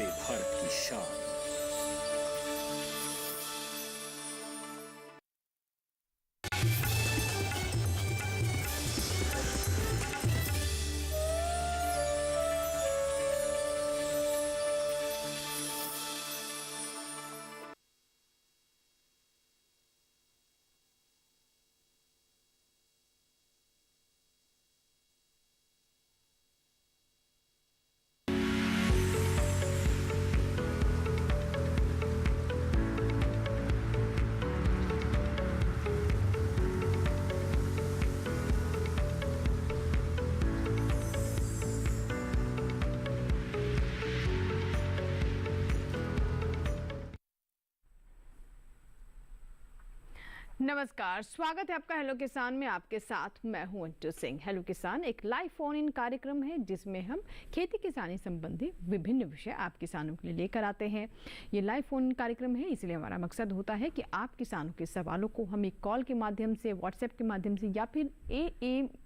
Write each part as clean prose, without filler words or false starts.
वंदे भारत की शान। नमस्कार, स्वागत है आपका हेलो किसान में। आपके साथ मैं हूं अंटू सिंह। हेलो किसान एक लाइव फोन इन कार्यक्रम है जिसमें हम खेती किसानी संबंधी विभिन्न विषय आप किसानों के लिए लेकर आते हैं। ये लाइव फोन इन कार्यक्रम है, इसलिए हमारा मकसद होता है कि आप किसानों के सवालों को हम एक कॉल के माध्यम से, व्हाट्सएप के माध्यम से या फिर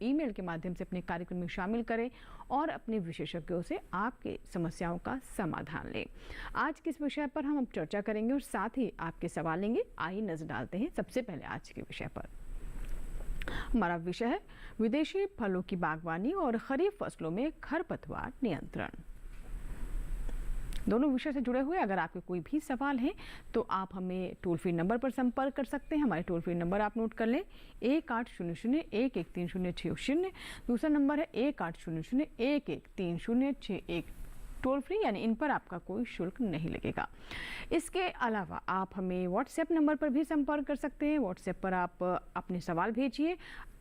ईमेल के माध्यम से अपने कार्यक्रम में शामिल करें और अपने विशेषज्ञों से आपकी समस्याओं का समाधान लें। आज किस विषय पर हम अब चर्चा करेंगे और साथ ही आपके सवाल लेंगे, आइए नजर डालते हैं सबसे पहले आज के विषय पर। हमारा विषय है विदेशी फलों की बागवानी और खरीफ फसलों में खरपतवार नियंत्रण। दोनों विषय से जुड़े हुए अगर आपके कोई भी सवाल हैं तो आप हमें टोल फ्री नंबर पर संपर्क कर सकते हैं। हमारे टोल फ्री नंबर आप नोट कर लें 1800-113060। दूसरा नंबर है 1800-113061। टोल फ्री यानी इन पर आपका कोई शुल्क नहीं लगेगा। इसके अलावा आप हमें व्हाट्सएप नंबर पर भी संपर्क कर सकते हैं। व्हाट्सएप पर आप अपने सवाल भेजिए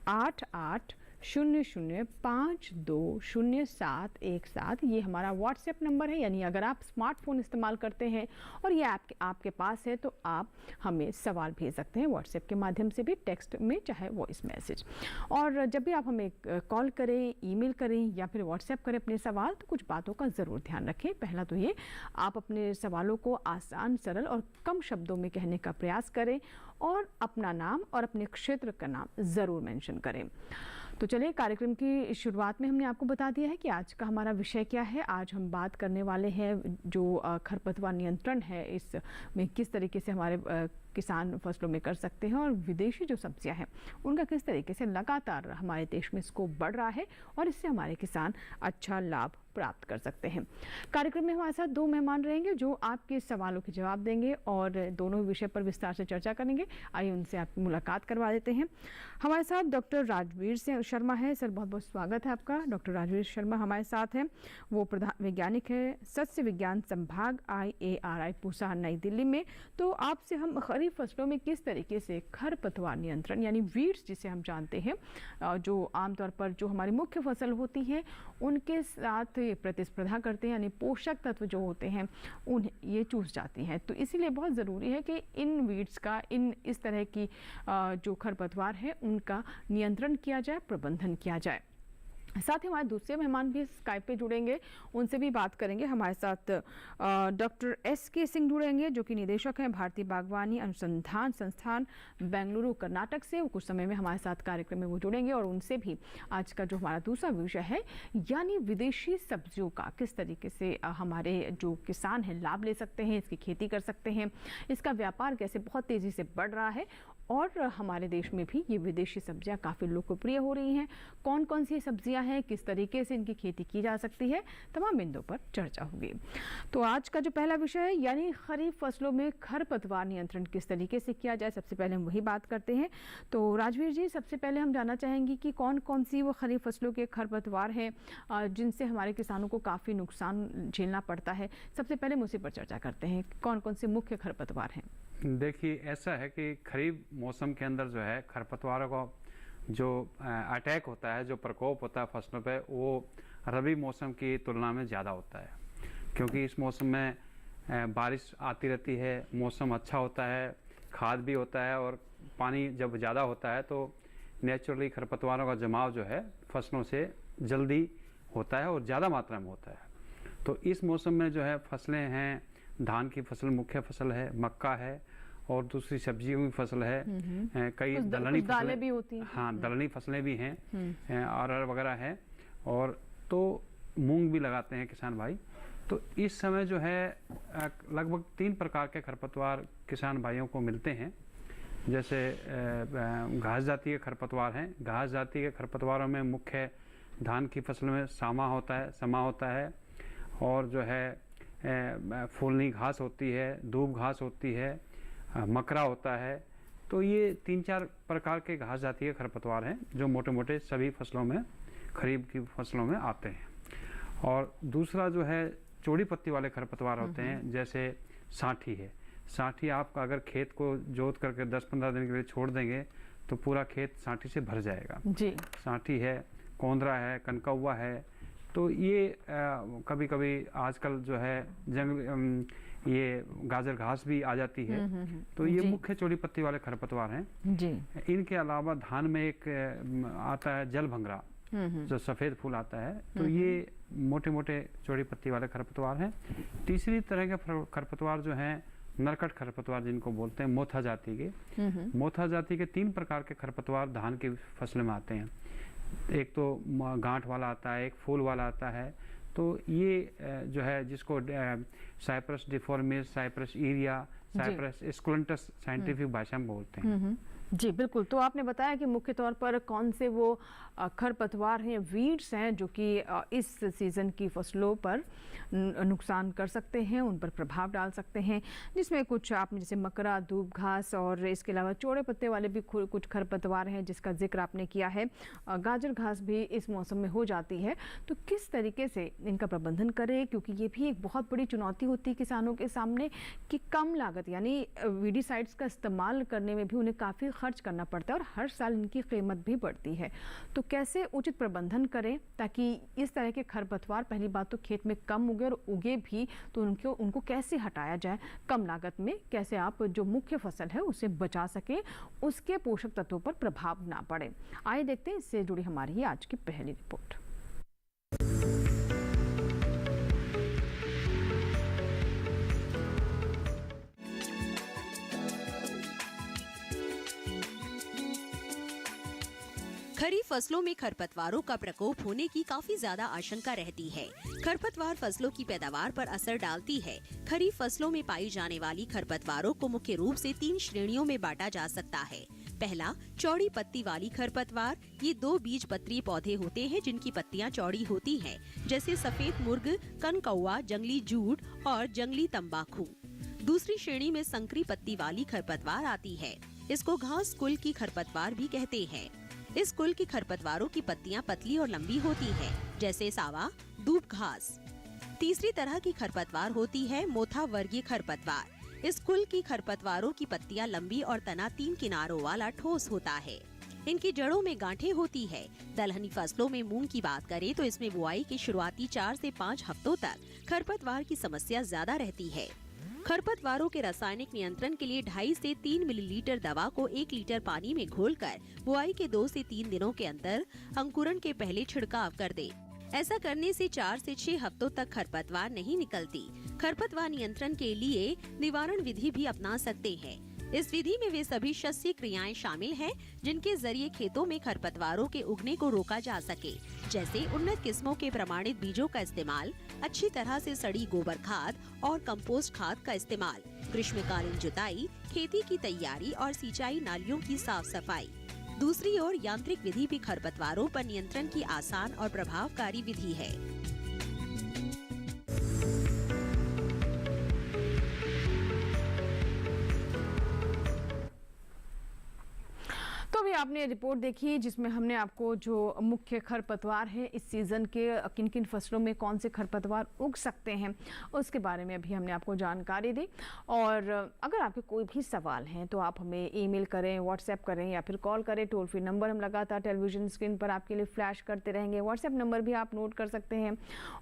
8800520717। ये हमारा व्हाट्सएप नंबर है, यानी अगर आप स्मार्टफोन इस्तेमाल करते हैं और ये आपके पास है तो आप हमें सवाल भेज सकते हैं व्हाट्सएप के माध्यम से भी, टेक्स्ट में चाहे वॉइस मैसेज। और जब भी आप हमें कॉल करें, ईमेल करें या फिर व्हाट्सएप करें अपने सवाल, तो कुछ बातों का ज़रूर ध्यान रखें। पहला तो ये, आप अपने सवालों को आसान, सरल और कम शब्दों में कहने का प्रयास करें और अपना नाम और अपने क्षेत्र का नाम ज़रूर मेंशन करें। तो चलिए, कार्यक्रम की शुरुआत में हमने आपको बता दिया है कि आज का हमारा विषय क्या है। आज हम बात करने वाले हैं जो खरपतवार नियंत्रण है, इसमें किस तरीके से हमारे किसान फसलों में कर सकते हैं और विदेशी जो सब्जियां हैं उनका किस तरीके से लगातार हमारे देश में स्कोप बढ़ रहा है और इससे हमारे किसान अच्छा लाभ प्राप्त कर सकते हैं। कार्यक्रम में हमारे साथ दो मेहमान रहेंगे जो आपके सवालों के जवाब देंगे और दोनों विषय पर विस्तार से चर्चा करेंगे। आइए उनसे आपकी मुलाकात करवा देते हैं। हमारे साथ डॉक्टर राजवीर शर्मा है। सर, बहुत बहुत स्वागत है आपका। डॉक्टर राजवीर शर्मा हमारे साथ हैं। वो प्रधान वैज्ञानिक है सस्य विज्ञान संभाग IARI पूसा नई दिल्ली में। तो आपसे हम खरीफ फसलों में किस तरीके से खरपतवार नियंत्रण यानी वीड्स जिसे हम जानते हैं, जो आमतौर पर जो हमारी मुख्य फसल होती है उनके साथ प्रतिस्पर्धा करते हैं, यानी पोषक तत्व जो होते हैं उन्हें ये चूस जाती हैं। तो इसीलिए बहुत ज़रूरी है कि इन वीड्स का, इस तरह की जो खरपतवार है उनका नियंत्रण किया जाए, प्रबंधन किया जाए। साथ ही हमारे दूसरे मेहमान भी स्काइप पे जुड़ेंगे, उनसे भी बात करेंगे। हमारे साथ डॉक्टर SK सिंह जुड़ेंगे जो कि निदेशक हैं भारतीय बागवानी अनुसंधान संस्थान बेंगलुरु कर्नाटक से। वो कुछ समय में हमारे साथ कार्यक्रम में वो जुड़ेंगे और उनसे भी आज का जो हमारा दूसरा विषय है यानी विदेशी सब्जियों का किस तरीके से हमारे जो किसान हैं लाभ ले सकते हैं, इसकी खेती कर सकते हैं, इसका व्यापार कैसे बहुत तेज़ी से बढ़ रहा है और हमारे देश में भी ये विदेशी सब्जियां काफ़ी लोकप्रिय हो रही हैं। कौन कौन सी सब्जियां हैं, किस तरीके से इनकी खेती की जा सकती है, तमाम बिंदुओं पर चर्चा होगी। तो आज का जो पहला विषय है यानी खरीफ फसलों में खरपतवार नियंत्रण किस तरीके से किया जाए, सबसे पहले हम वही बात करते हैं। तो राजवीर जी, सबसे पहले हम जानना चाहेंगे कि कौन कौन सी वो खरीफ फसलों के खरपतवार हैं जिनसे हमारे किसानों को काफ़ी नुकसान झेलना पड़ता है। सबसे पहले मुझे पर चर्चा करते हैं, कौन कौन से मुख्य खरपतवार हैं। देखिए, ऐसा है कि खरीफ मौसम के अंदर जो है खरपतवारों का जो अटैक होता है, जो प्रकोप होता है फसलों पे, वो रबी मौसम की तुलना में ज़्यादा होता है, क्योंकि इस मौसम में बारिश आती रहती है, मौसम अच्छा होता है, खाद भी होता है और पानी जब ज़्यादा होता है तो नेचुरली खरपतवारों का जमाव जो है फसलों से जल्दी होता है और ज़्यादा मात्रा में होता है। तो इस मौसम में जो है फसलें हैं, धान की फसल मुख्य फसल है, मक्का है और दूसरी सब्जियों की फसल है, कई दलहनी फसलें भी होती हैं। हाँ, दलहनी फसलें भी हैं, अरहर वगैरह है, और तो मूंग भी लगाते हैं किसान भाई। तो इस समय जो है लगभग 3 प्रकार के खरपतवार किसान भाइयों को मिलते हैं। जैसे घास जाति के खरपतवार हैं। घास जाति के खरपतवारों में मुख्य धान की फसल में समा होता है और जो है फूलनी घास होती है, दूब घास होती है, मकरा होता है। तो ये 3-4 प्रकार के घास जाति के खरपतवार हैं जो मोटे मोटे सभी फसलों में, खरीफ की फसलों में आते हैं। और दूसरा जो है चौड़ी पत्ती वाले खरपतवार होते हैं, जैसे सांठी है। सांठी आपका अगर खेत को जोत करके 10-15 दिन के लिए छोड़ देंगे तो पूरा खेत सांठी से भर जाएगा जी। सांठी है, कोंदरा है, कनकौवा है। तो ये कभी कभी आजकल जो है ये गाजर घास भी आ जाती है। तो ये मुख्य चौड़ी पत्ती वाले खरपतवार हैं जी। इनके अलावा धान में एक आता है जल भंगरा, जो सफेद फूल आता है। तो ये मोटे मोटे चौड़ी पत्ती वाले खरपतवार हैं। तीसरी तरह के खरपतवार जो हैं नरकट खरपतवार जिनको बोलते हैं, मोथा जाति के। मोथा जाति के 3 प्रकार के खरपतवार धान की फसल में आते हैं। एक तो गांठ वाला आता है, एक फूल वाला आता है। तो ये जो है जिसको Cyperus difformis, Cyperus iria, Cyperus esculentus scientific भाषा में बोलते हैं। जी बिल्कुल। तो आपने बताया कि मुख्य तौर पर कौन से वो खरपतवार हैं, वीड्स हैं जो कि इस सीज़न की फसलों पर नुकसान कर सकते हैं, उन पर प्रभाव डाल सकते हैं, जिसमें कुछ आपने जैसे मकरा, दूब घास और इसके अलावा चौड़े पत्ते वाले भी कुछ खरपतवार हैं जिसका जिक्र आपने किया है। गाजर घास भी इस मौसम में हो जाती है। तो किस तरीके से इनका प्रबंधन करें, क्योंकि ये भी एक बहुत बड़ी चुनौती होती है किसानों के सामने कि कम लागत यानी वीडिसाइड्स का इस्तेमाल करने में भी उन्हें काफ़ी खर्च करना पड़ता है और हर साल इनकी कीमत भी बढ़ती है। तो कैसे उचित प्रबंधन करें ताकि इस तरह के खरपतवार पहली बात तो खेत में कम उगे और उगे भी तो उनको कैसे हटाया जाए कम लागत में, कैसे आप जो मुख्य फसल है उसे बचा सकें, उसके पोषक तत्वों पर प्रभाव ना पड़े। आइए देखते हैं इससे जुड़ी हमारी आज की पहली रिपोर्ट। खरीफ फसलों में खरपतवारों का प्रकोप होने की काफी ज्यादा आशंका रहती है। खरपतवार फसलों की पैदावार पर असर डालती है। खरीफ फसलों में पाई जाने वाली खरपतवारों को मुख्य रूप से 3 श्रेणियों में बांटा जा सकता है। पहला, चौड़ी पत्ती वाली खरपतवार। ये 2 बीजपत्री पौधे होते हैं जिनकी पत्तियां चौड़ी होती हैं, जैसे सफेद मुर्ग, कनकौवा, जंगली जूट और जंगली तंबाकू। दूसरी श्रेणी में संकरी पत्ती वाली खरपतवार आती है। इसको घास कुल की खरपतवार भी कहते हैं। इस कुल की खरपतवारों की पत्तियां पतली और लंबी होती हैं, जैसे सावा, दूब घास। तीसरी तरह की खरपतवार होती है मोथा वर्गीय खरपतवार। इस कुल की खरपतवारों की पत्तियां लंबी और तना 3 किनारों वाला ठोस होता है। इनकी जड़ों में गांठें होती है। दलहनी फसलों में मूंग की बात करें तो इसमें बुआई के शुरुआती 4 से 5 हफ्तों तक खरपतवार की समस्या ज्यादा रहती है। खरपतवारों के रासायनिक नियंत्रण के लिए 2.5 से 3 मिलीलीटर दवा को 1 लीटर पानी में घोलकर बुआई के 2 से 3 दिनों के अंदर अंकुरण के पहले छिड़काव कर दे। ऐसा करने से 4 से 6 हफ्तों तक खरपतवार नहीं निकलती। खरपतवार नियंत्रण के लिए निवारण विधि भी अपना सकते हैं। इस विधि में वे सभी शस्य क्रियाएं शामिल हैं जिनके जरिए खेतों में खरपतवारों के उगने को रोका जा सके, जैसे उन्नत किस्मों के प्रमाणित बीजों का इस्तेमाल, अच्छी तरह से सड़ी गोबर खाद और कंपोस्ट खाद का इस्तेमाल, ग्रीष्मकालीन जुताई, खेती की तैयारी और सिंचाई नालियों की साफ सफाई। दूसरी ओर यांत्रिक विधि भी खरपतवारों पर नियंत्रण की आसान और प्रभावकारी विधि है। तो अभी आपने रिपोर्ट देखी जिसमें हमने आपको जो मुख्य खरपतवार है इस सीज़न के किन किन फसलों में कौन से खरपतवार उग सकते हैं उसके बारे में अभी हमने आपको जानकारी दी। और अगर आपके कोई भी सवाल हैं तो आप हमें ईमेल करें, व्हाट्सएप करें या फिर कॉल करें। टोल फ्री नंबर हम लगातार टेलीविजन स्क्रीन पर आपके लिए फ्लैश करते रहेंगे। व्हाट्सएप नंबर भी आप नोट कर सकते हैं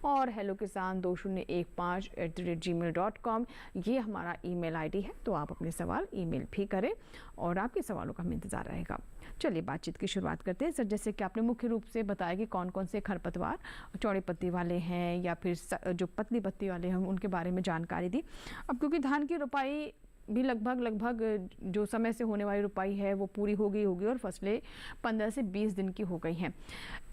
और hello kisan 2015@gmail.com ये हमारा ईमेल आईडी है। तो आप अपने सवाल ईमेल भी करें और आपके सवालों का हमें इंतज़ार रहेगा। चलिए बातचीत की शुरुआत करते हैं सर। जैसे कि आपने मुख्य रूप से बताया कि कौन कौन से खरपतवार चौड़ी पत्ती वाले हैं या फिर जो पतली पत्ती वाले हैं उनके बारे में जानकारी दी। अब क्योंकि धान की रोपाई भी लगभग जो समय से होने वाली रुपाई है वो पूरी हो गई होगी और फसलें 15 से 20 दिन की हो गई हैं।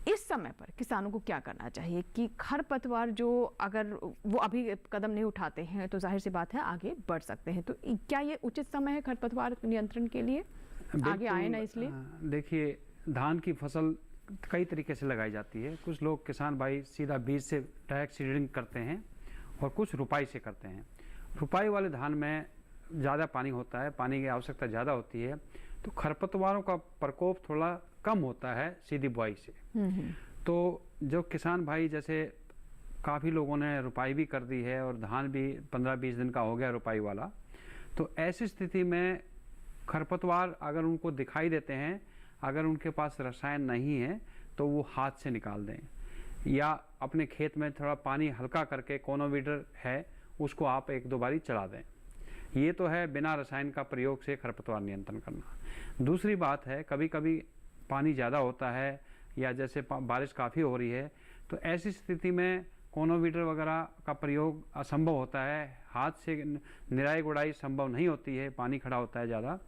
इस समय पर किसानों को क्या करना चाहिए कि खरपतवार जो अगर वो अभी कदम नहीं उठाते हैं तो जाहिर सी बात है आगे बढ़ सकते हैं, तो क्या ये उचित समय है खरपतवार नियंत्रण के लिए, आगे आए ना इसलिए? देखिए, धान की फसल कई तरीके से लगाई जाती है। कुछ लोग किसान भाई सीधा बीज से डायरेक्ट सीडिंग करते हैं और कुछ रुपाई से करते हैं। रुपाई वाले धान में ज़्यादा पानी होता है, पानी की आवश्यकता ज़्यादा होती है, तो खरपतवारों का प्रकोप थोड़ा कम होता है सीधी बुआई से। तो जो किसान भाई, जैसे काफ़ी लोगों ने रुपाई भी कर दी है और धान भी 15-20 दिन का हो गया रुपाई वाला, तो ऐसी स्थिति में खरपतवार अगर उनको दिखाई देते हैं, अगर उनके पास रसायन नहीं है तो वो हाथ से निकाल दें, या अपने खेत में थोड़ा पानी हल्का करके कोनोवीडर है उसको आप 1-2 बारी चला दें। ये तो है बिना रसायन का प्रयोग से खरपतवार नियंत्रण करना। दूसरी बात है, कभी कभी पानी ज़्यादा होता है या जैसे बारिश काफ़ी हो रही है, तो ऐसी स्थिति में कोनोवीडर वगैरह का प्रयोग असंभव होता है, हाथ से निराई गुड़ाई संभव नहीं होती है, पानी खड़ा होता है ज़्यादा।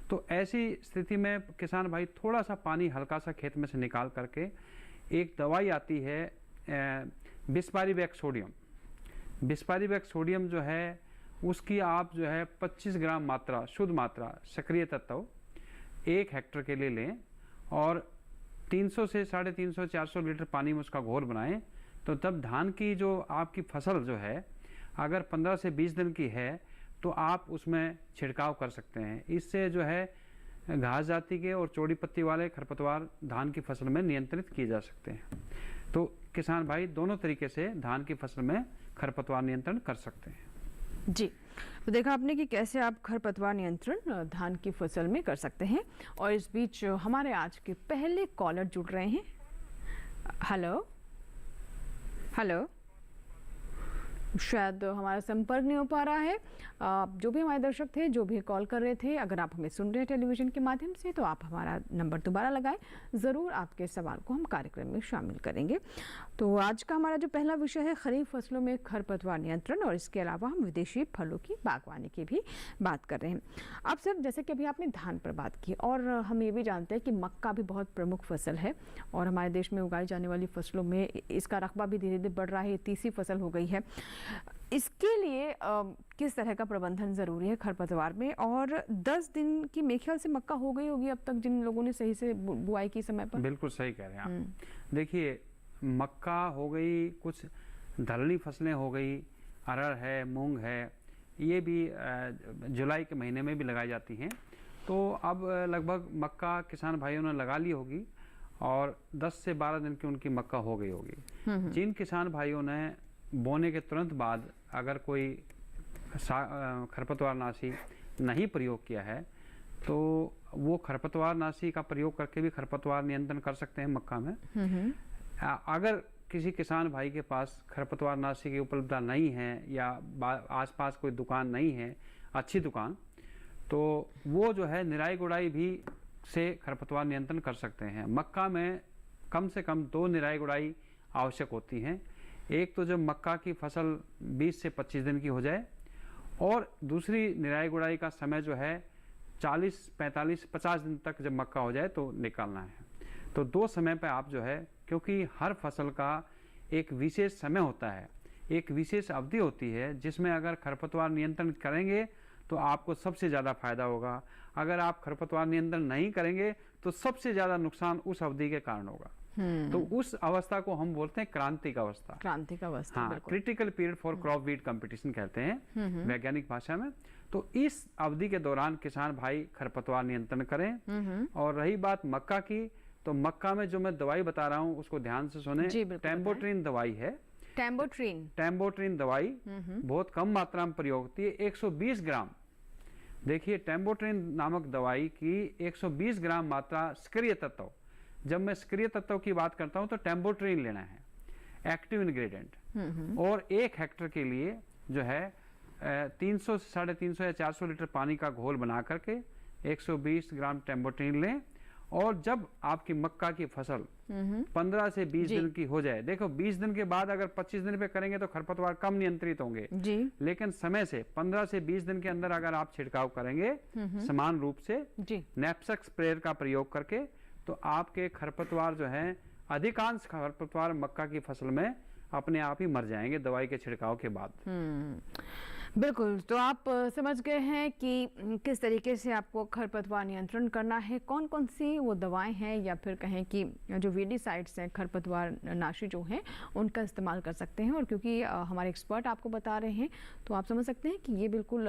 तो ऐसी स्थिति में किसान भाई थोड़ा सा पानी हल्का सा खेत में से निकाल करके, एक दवाई आती है बिस्पारीवैक्स सोडियम। बिस्पारीवैक्स सोडियम जो है उसकी आप जो है 25 ग्राम मात्रा, शुद्ध मात्रा सक्रिय तत्व 1 हेक्टेयर के लिए लें और 300 से 350-400 लीटर पानी में उसका घोल बनाएं। तो तब धान की जो आपकी फसल जो है अगर 15 से 20 दिन की है तो आप उसमें छिड़काव कर सकते हैं। इससे जो है घास जाति के और चौड़ी पत्ती वाले खरपतवार धान की फसल में नियंत्रित किए जा सकते हैं। तो किसान भाई दोनों तरीके से धान की फसल में खरपतवार नियंत्रण कर सकते हैं। जी, तो देखा आपने कि कैसे आप खरपतवार नियंत्रण धान की फसल में कर सकते हैं। और इस बीच हमारे आज के पहले कॉलर जुड़ रहे हैं। हेलो हेलो, शायद हमारा संपर्क नहीं हो पा रहा है। जो भी हमारे दर्शक थे, जो भी कॉल कर रहे थे, अगर आप हमें सुन रहे हैं टेलीविज़न के माध्यम से तो आप हमारा नंबर दोबारा लगाएं, ज़रूर आपके सवाल को हम कार्यक्रम में शामिल करेंगे। तो आज का हमारा जो पहला विषय है खरीफ फसलों में खरपतवार नियंत्रण, और इसके अलावा हम विदेशी फलों की बागवानी की भी बात कर रहे हैं। अब सर, जैसे कि अभी आपने धान पर बात की, और हम ये भी जानते हैं कि मक्का भी बहुत प्रमुख फसल है और हमारे देश में उगाई जाने वाली फसलों में इसका रकबा भी धीरे धीरे बढ़ रहा है, तीसरी फसल हो गई है। इसके लिए किस तरह का प्रबंधन ज़रूरी है खरपतवार में? और 10 दिन की मेरे ख्याल से मक्का हो गई होगी अब तक, जिन लोगों ने सही से बुआई की समय पर। बिल्कुल सही कह रहे हैं आप। देखिए, मक्का हो गई, कुछ दलहनी फसलें हो गई, अरहर है, मूंग है, ये भी जुलाई के महीने में भी लगाई जाती हैं। तो अब लगभग मक्का किसान भाइयों ने लगा ली होगी और 10 से 12 दिन की उनकी मक्का हो गई होगी। जिन किसान भाइयों ने बोने के तुरंत बाद अगर कोई खरपतवार नाशी नहीं प्रयोग किया है तो वो खरपतवार नाशी का प्रयोग करके भी खरपतवार नियंत्रण कर सकते हैं मक्का में। अगर किसी किसान भाई के पास खरपतवार नाशी की उपलब्धता नहीं है या आसपास कोई दुकान नहीं है, अच्छी दुकान, तो वो जो है निराई गुड़ाई भी से खरपतवार नियंत्रण कर सकते हैं। मक्का में कम से कम 2 निराई गुड़ाई आवश्यक होती हैं। एक तो जब मक्का की फसल 20 से 25 दिन की हो जाए, और दूसरी निराई गुड़ाई का समय जो है 40, 45, 50 दिन तक जब मक्का हो जाए तो निकालना है। तो 2 समय पे आप जो है, क्योंकि हर फसल का एक विशेष समय होता है, एक विशेष अवधि होती है जिसमें अगर खरपतवार नियंत्रण करेंगे तो आपको सबसे ज़्यादा फायदा होगा। अगर आप खरपतवार नियंत्रण नहीं करेंगे तो सबसे ज़्यादा नुकसान उस अवधि के कारण होगा। तो उस अवस्था को हम बोलते हैं क्रांतिक अवस्था। क्रांतिक अवस्था, हाँ, critical period for crop weed competition कहते हैं वैज्ञानिक भाषा में। तो इस अवधि के दौरान किसान भाई खरपतवार नियंत्रण करें। और रही बात मक्का की, तो मक्का में जो मैं दवाई बता रहा हूँ उसको ध्यान से सुने। टेम्बोट्रिन दवाई है। टेम्बोट्रिन दवाई बहुत कम मात्रा में प्रयोग होती है, 120 ग्राम। देखिए, टेम्बोट्रिन नामक दवाई की 120 ग्राम मात्रा सक्रिय तत्व। जब मैं सक्रिय तत्व की बात करता हूं तो टेम्बोट्रिन लेना है, एक्टिव इंग्रेडिएंट। और 1 हेक्टेयर के लिए जो है 300 से 350 या 400 लीटर पानी का घोल बना करके 120 ग्राम टेम्बोट्रिन लें और जब आपकी मक्का की फसल 15 से 20 दिन की हो जाए, देखो 20 दिन के बाद अगर 25 दिन पे करेंगे तो खरपतवार कम नियंत्रित होंगे जी। लेकिन समय से 15 से 20 दिन के अंदर अगर आप छिड़काव करेंगे समान रूप से नैपसेक स्प्रेयर का प्रयोग करके, तो आपके खरपतवार जो है, अधिकांश खरपतवार मक्का की फसल में अपने आप ही मर जाएंगे दवाई के छिड़काव के बाद। बिल्कुल, तो आप समझ गए हैं कि किस तरीके से आपको खरपतवार नियंत्रण करना है, कौन कौन सी वो दवाएं हैं या फिर कहें कि जो वीडिसाइड्स हैं, खरपतवार नाशी जो हैं, उनका इस्तेमाल कर सकते हैं। और क्योंकि हमारे एक्सपर्ट आपको बता रहे हैं तो आप समझ सकते हैं कि ये बिल्कुल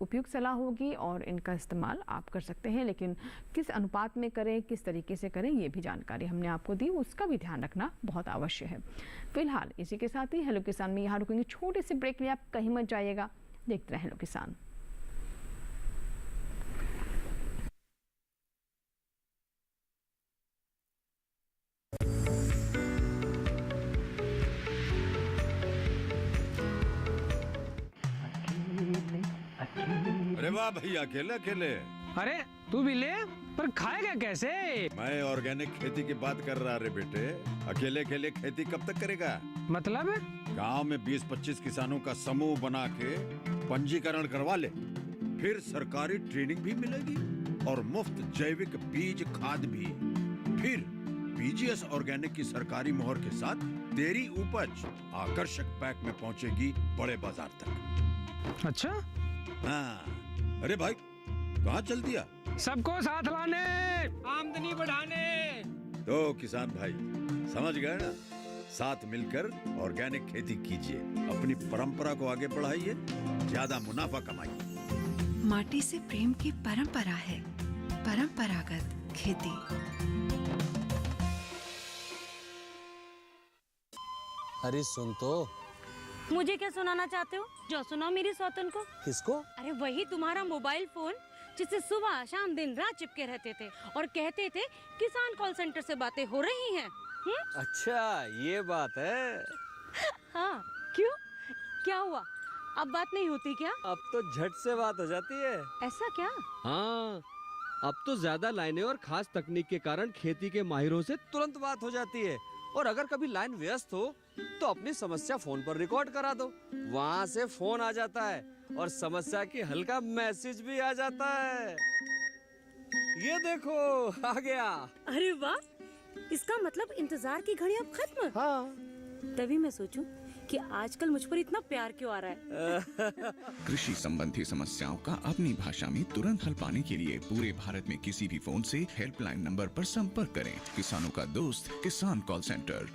उपयुक्त सलाह होगी और इनका इस्तेमाल आप कर सकते हैं। लेकिन किस अनुपात में करें, किस तरीके से करें, ये भी जानकारी हमने आपको दी, उसका भी ध्यान रखना बहुत आवश्यक है। फिलहाल इसी के साथ ही हेलो किसान में यहाँ रुकेंगे, छोटे से ब्रेक लिए, आप कहीं मत जाइएगा, देखते रहें हेलो किसान। अरे वाह भैया, अकेले अकेले। अरे तू भी ले, पर खाएगा कैसे? मैं ऑर्गेनिक खेती की बात कर रहा रे बेटे। अकेले अकेले खेती कब तक करेगा? मतलब? गांव में 20-25 किसानों का समूह बना के पंजीकरण करवा ले, फिर सरकारी ट्रेनिंग भी मिलेगी और मुफ्त जैविक बीज खाद भी। फिर पीजीएस ऑर्गेनिक की सरकारी मोहर के साथ तेरी उपज आकर्षक पैक में पहुंचेगी बड़े बाजार तक। अच्छा? हाँ, अरे भाई कहाँ चल दिया? सबको साथ लाने, आमदनी बढ़ाने। तो किसान भाई समझ गए ना, साथ मिलकर ऑर्गेनिक खेती कीजिए, अपनी परंपरा को आगे बढ़ाइए, ज्यादा मुनाफा कमाइए। माटी से प्रेम की परंपरा है परंपरागत खेती। अरे सुन तो। मुझे क्या सुनाना चाहते हो? जो सुनाओ मेरी सौतन को। किसको? अरे वही तुम्हारा मोबाइल फोन जिससे सुबह शाम दिन रात चिपके रहते थे और कहते थे किसान कॉल सेंटर से बातें हो रही हैं। अच्छा ये बात है। हाँ, क्यों? क्या हुआ? अब बात नहीं होती क्या? अब तो झट से बात हो जाती है। ऐसा क्या? हाँ, अब तो ज्यादा लाइनें और खास तकनीक के कारण खेती के माहिरों से तुरंत बात हो जाती है। और अगर कभी लाइन व्यस्त हो तो अपनी समस्या फोन पर रिकॉर्ड करा दो, वहाँ से फोन आ जाता है और समस्या की हल का मैसेज भी आ जाता है। ये देखो आ गया। अरे वाह, इसका मतलब इंतजार की घड़ी अब खत्म। हाँ। तभी मैं सोचूं कि आजकल मुझ पर इतना प्यार क्यों आ रहा है। कृषि संबंधी समस्याओं का अपनी भाषा में तुरंत हल पाने के लिए पूरे भारत में किसी भी फोन से हेल्पलाइन नंबर पर संपर्क करें। किसानों का दोस्त किसान कॉल सेंटर।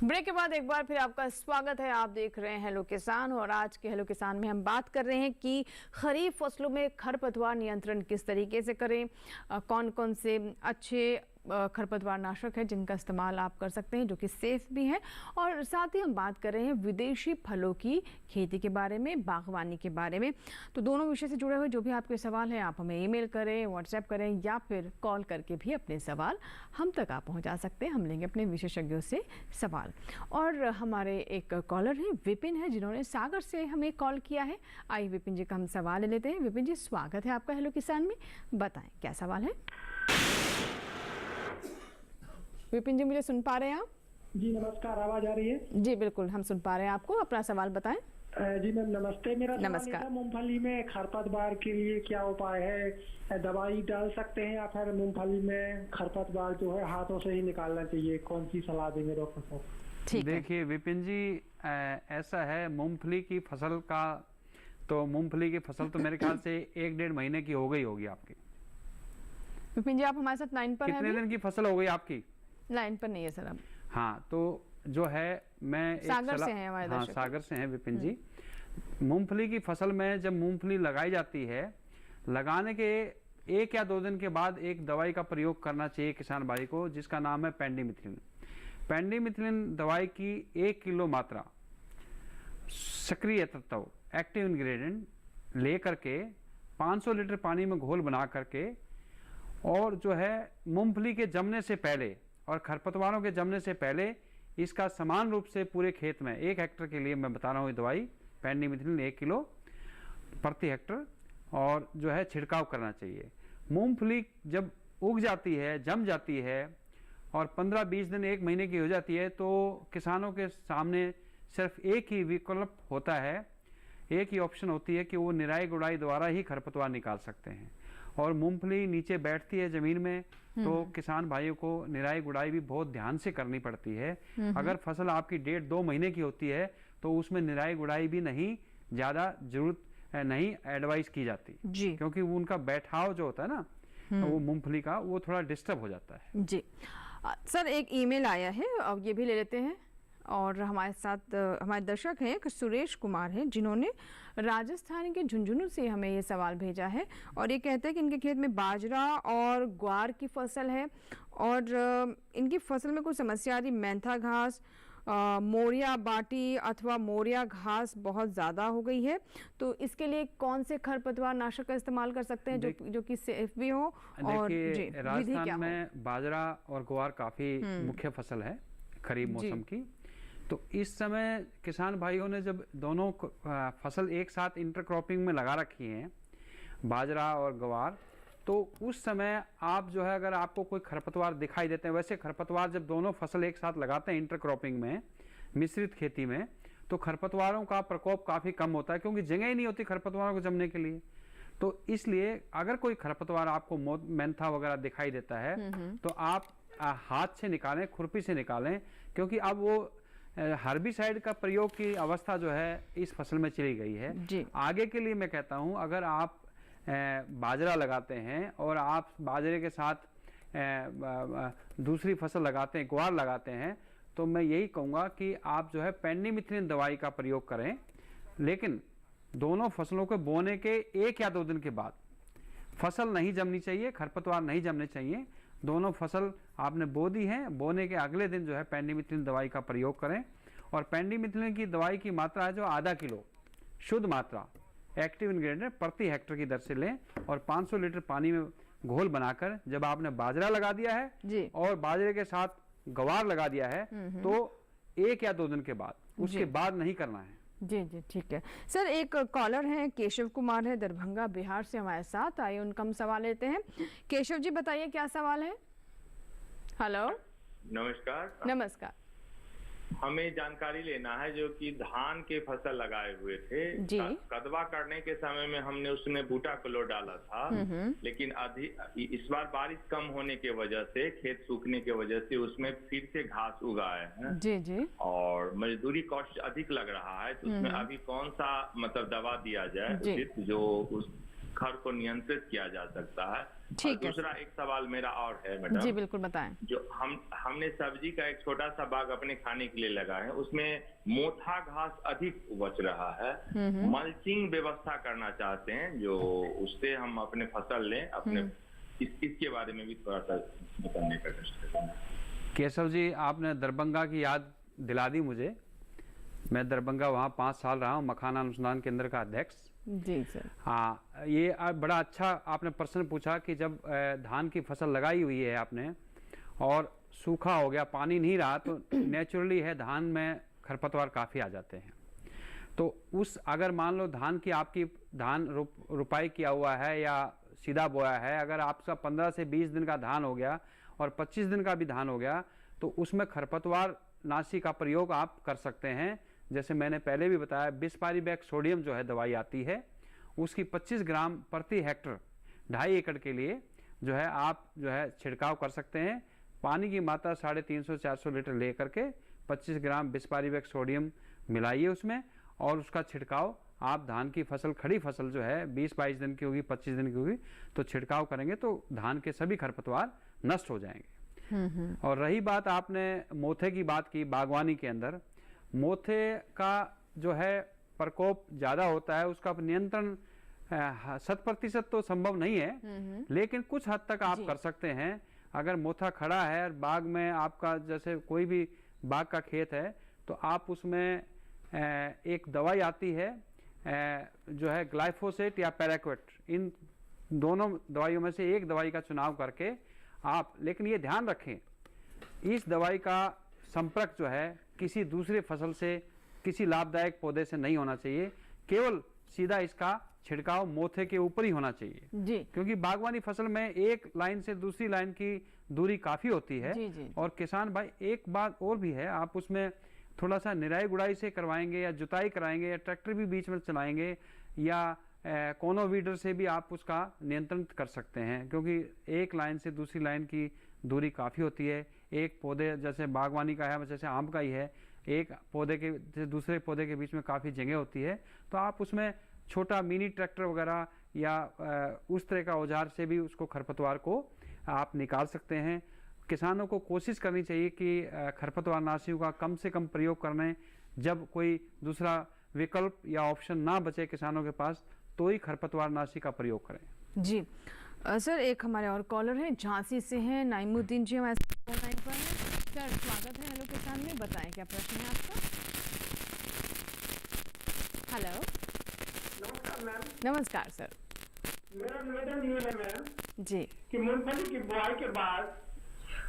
ब्रेक के बाद एक बार फिर आपका स्वागत है। आप देख रहे हैं हेलो किसान और आज के हेलो किसान में हम बात कर रहे हैं कि खरीफ फसलों में खरपतवार नियंत्रण किस तरीके से करें, कौन कौन से अच्छे खरपतवार नाशक है जिनका इस्तेमाल आप कर सकते हैं जो कि सेफ भी है। और साथ ही हम बात कर रहे हैं विदेशी फलों की खेती के बारे में, बागवानी के बारे में। तो दोनों विषय से जुड़े हुए जो भी आपके सवाल हैं आप हमें ईमेल करें, व्हाट्सएप करें या फिर कॉल करके भी अपने सवाल हम तक आप पहुंचा सकते हैं। हम लेंगे अपने विशेषज्ञों से सवाल। और हमारे एक कॉलर हैं विपिन है जिन्होंने सागर से हमें कॉल किया है। आइए विपिन जी का हम सवाल ले लेते हैं। विपिन जी स्वागत है आपका हेलो किसान में, बताएं क्या सवाल है। विपिन जी मुझे सुन पा रहे हैं आप? जी नमस्कार, आवाज आ रही है? जी बिल्कुल हम सुन पा रहे हैं आपको, अपना सवाल बताएं। जी मैम नमस्ते। मेरा नमस्कार। सवाल मूंगफली में खरपतवार के लिए क्या उपाय है? दवाई डाल सकते हैं या फिर मूंगफली में खरपतवार जो है हाथों से ही निकालना चाहिए? कौन सी सलाह देंगे डॉक्टर साहब? देखिए विपिन जी, ऐसा है मूंगफली की फसल का, तो मूंगफली की फसल तो मेरे ख्याल से 1-1.5 महीने की हो गई होगी आपकी। विपिन जी आप हमारे साथ लाइन पर हैं? कितने दिन की फसल हो गई आपकी? लाइन पर नहीं है सर अब। हाँ, तो जो है मैं सागर से हैं हमारे दर्शक। सागर से हैं विपिन जी। मूंगफली की फसल में जब मूंगफली लगाई जाती है, लगाने के 1 या 2 दिन के बाद एक दवाई का प्रयोग करना चाहिए किसान भाई को, जिसका नाम है पेंडिमिथिलिन। पेंडिमिथिलिन दवाई की 1 किलो मात्रा सक्रिय तत्व एक्टिव इंग्रेडिएंट ले करके 500 लीटर पानी में घोल बना करके, और जो है मूंगफली के जमने से पहले और खरपतवारों के जमने से पहले इसका समान रूप से पूरे खेत में 1 हेक्टेयर के लिए मैं बता रहा हूँ ये दवाई पेंडिमिथिलिन 1 किलो प्रति हेक्टर और जो है छिड़काव करना चाहिए। मूंगफली जब उग जाती है, जम जाती है और 15-20 दिन 1 महीने की हो जाती है तो किसानों के सामने सिर्फ एक ही विकल्प होता है, एक ही ऑप्शन होती है कि वो निराई गुड़ाई द्वारा ही खरपतवार निकाल सकते हैं। और मूंगफली नीचे बैठती है ज़मीन में तो किसान भाइयों को निराई गुड़ाई भी बहुत ध्यान से करनी पड़ती है। अगर फसल आपकी 1.5-2 महीने की होती है तो उसमें निराई गुड़ाई भी नहीं ज़्यादा जरूरत नहीं एडवाइस की जाती, क्योंकि वो उनका बैठाव जो होता है ना वो मूंगफली का वो थोड़ा डिस्टर्ब हो जाता है। जी सर, एक ईमेल आया है, अब ये भी ले लेते हैं। और हमारे साथ हमारे दर्शक हैं एक सुरेश कुमार हैं जिन्होंने राजस्थान के झुंझुनू से हमें ये सवाल भेजा है और ये कहते हैं कि इनके खेत में बाजरा और ग्वार की फसल है और इनकी फसल में कुछ समस्या आ रही, मेंथा घास, मोरिया बाटी अथवा मोरिया घास बहुत ज़्यादा हो गई है, तो इसके लिए कौन से खरपतवार नाशक का इस्तेमाल कर सकते हैं जो कि सेफ भी हो? और राजस्थान में बाजरा और ग्वार काफ़ी मुख्य फसल है खरीफ मौसम की। तो इस समय किसान भाइयों ने जब दोनों फसल एक साथ इंटरक्रॉपिंग में लगा रखी हैं, बाजरा और ग्वार, तो उस समय आप जो है अगर आपको कोई खरपतवार दिखाई देते हैं, वैसे खरपतवार जब दोनों फसल एक साथ लगाते हैं इंटरक्रॉपिंग में, मिश्रित खेती में, तो खरपतवारों का प्रकोप काफ़ी कम होता है क्योंकि जगह ही नहीं होती खरपतवारों को जमने के लिए। तो इसलिए अगर कोई खरपतवार आपको मेंथा वगैरह दिखाई देता है तो आप हाथ से निकालें, खुरपी से निकालें, क्योंकि अब वो हर्बिसाइड का प्रयोग की अवस्था जो है इस फसल में चली गई है। आगे के लिए मैं कहता हूं अगर आप बाजरा लगाते हैं और आप बाजरे के साथ दूसरी फसल लगाते हैं, ग्वार लगाते हैं, तो मैं यही कहूँगा कि आप जो है पेंडिमिथिलिन दवाई का प्रयोग करें, लेकिन दोनों फसलों को बोने के 1 या 2 दिन के बाद। फसल नहीं जमनी चाहिए, खरपतवार नहीं जमने चाहिए। दोनों फसल आपने बो दी है, बोने के अगले दिन जो है पेंडिमिथिलिन दवाई का प्रयोग करें। और पेंडिमिथिलिन की दवाई की मात्रा है जो आधा किलो शुद्ध मात्रा एक्टिव इंग्रेडिएंट प्रति हेक्टर की दर से लें और 500 लीटर पानी में घोल बनाकर जब आपने बाजरा लगा दिया है और बाजरे के साथ ग्वार लगा दिया है तो 1 या 2 दिन के बाद, उसके बाद नहीं करना है। जी जी ठीक है सर। एक कॉलर हैं केशव कुमार है दरभंगा बिहार से हमारे साथ, आइए उनका हम सवाल लेते हैं। केशव जी बताइए क्या सवाल है। हेलो नमस्कार। नमस्कार। हमें जानकारी लेना है जो कि धान के फसल लगाए हुए थे जी। कदवा करने के समय में हमने उसमें बूटा क्लोर डाला था, लेकिन इस बार बारिश कम होने के वजह से, खेत सूखने के वजह से उसमें फिर से घास उगाए हैं जी जी और मजदूरी कॉस्ट अधिक लग रहा है, तो उसमें अभी कौन सा मतलब दवा दिया जाए जो उस खर को नियंत्रित किया जा सकता है। ठीक है। दूसरा एक सवाल मेरा और है मैडम। जी बिल्कुल बताएं। जो हमने सब्जी का एक छोटा सा बाग अपने खाने के लिए लगा है, उसमें मोथा घास अधिक बच रहा है, मल्चिंग व्यवस्था करना चाहते हैं जो उससे हम अपने फसल लें अपने, इसके बारे में भी थोड़ा सा बताने का कोशिश करें। केशव जी आपने दरभंगा की याद दिला दी मुझे। मैं दरभंगा वहाँ 5 साल रहा हूँ, मखाना अनुसंधान केंद्र का अध्यक्ष। जी सर। हाँ, ये बड़ा अच्छा आपने प्रश्न पूछा कि जब धान की फसल लगाई हुई है आपने और सूखा हो गया, पानी नहीं रहा, तो नेचुरली है धान में खरपतवार काफ़ी आ जाते हैं। तो उस अगर मान लो धान की आपकी धान रुपाई किया हुआ है या सीधा बोया है, अगर आपका 15 से 20 दिन का धान हो गया और 25 दिन का भी धान हो गया तो उसमें खरपतवार नाशी का प्रयोग आप कर सकते हैं। जैसे मैंने पहले भी बताया, बिस्पारीबैक सोडियम जो है दवाई आती है, उसकी 25 ग्राम प्रति हेक्टर 2.5 एकड़ के लिए जो है आप जो है छिड़काव कर सकते हैं। पानी की मात्रा 350-400 लीटर ले करके 25 ग्राम बिस्पारीबैक सोडियम मिलाइए उसमें और उसका छिड़काव आप धान की फसल, खड़ी फसल जो है 20-22 दिन की होगी, 25 दिन की होगी, तो छिड़काव करेंगे तो धान के सभी खरपतवार नष्ट हो जाएंगे। और रही बात आपने मोथे की बात की, बागवानी के अंदर मोथे का जो है प्रकोप ज़्यादा होता है, उसका नियंत्रण 100% तो संभव नहीं है, लेकिन कुछ हद तक आप कर सकते हैं। अगर मोथा खड़ा है और बाग में आपका जैसे कोई भी बाग का खेत है तो आप उसमें एक दवाई आती है जो है ग्लाइफोसेट या पैराक्वेट, इन दोनों दवाइयों में से एक दवाई का चुनाव करके आप, लेकिन ये ध्यान रखें इस दवाई का संपर्क जो है किसी दूसरे फसल से किसी लाभदायक पौधे से नहीं होना चाहिए, केवल सीधा इसका छिड़काव मोथे के ऊपर ही होना चाहिए जी। क्योंकि बागवानी फसल में एक लाइन से दूसरी लाइन की दूरी काफी होती है जी। और किसान भाई एक बात और भी है, आप उसमें थोड़ा सा निराई गुड़ाई से करवाएंगे या जुताई कराएंगे या ट्रैक्टर भी बीच में चलाएंगे या कोनो वीडर से भी आप उसका नियंत्रण कर सकते हैं, क्योंकि एक लाइन से दूसरी लाइन की दूरी काफ़ी होती है। एक पौधे जैसे बागवानी का है, जैसे आम का ही है, एक पौधे के से दूसरे पौधे के बीच में काफ़ी जगह होती है, तो आप उसमें छोटा मिनी ट्रैक्टर वगैरह या उस तरह का औजार से भी उसको खरपतवार को आप निकाल सकते हैं। किसानों को कोशिश करनी चाहिए कि खरपतवार नाशियों का कम से कम प्रयोग करने, जब कोई दूसरा विकल्प या ऑप्शन ना बचे किसानों के पास तो ही खरपतवार नाशी का प्रयोग करें। जी सर, एक हमारे और कॉलर हैं, झांसी से हैं नाइमुद्दीन जी, हमारे फोन लाइन पर हैं। सर स्वागत है हेलो किसान में, बताएं क्या प्रश्न है आपका। हेलो नमस्कार मैम। नमस्कार सर। मेरा निवेदन ये है मैम जी कि मूंगफली की बुआई के बाद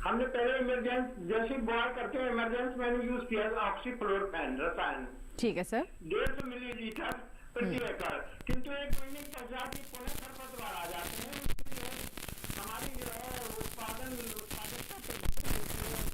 हमने पहले इमरजेंसी जैसे बुआई करते हैं इमरजेंसी मैंने यूज किया ऑक्सीफ्लोरोफेन रसायन, ठीक है सर, 150 मिलीलीटर प्रति एकड़, किंतु एक महीने के पश्चात ही पुनः खरपतवार आ जाते हैं, हमारी जो है उत्पादकता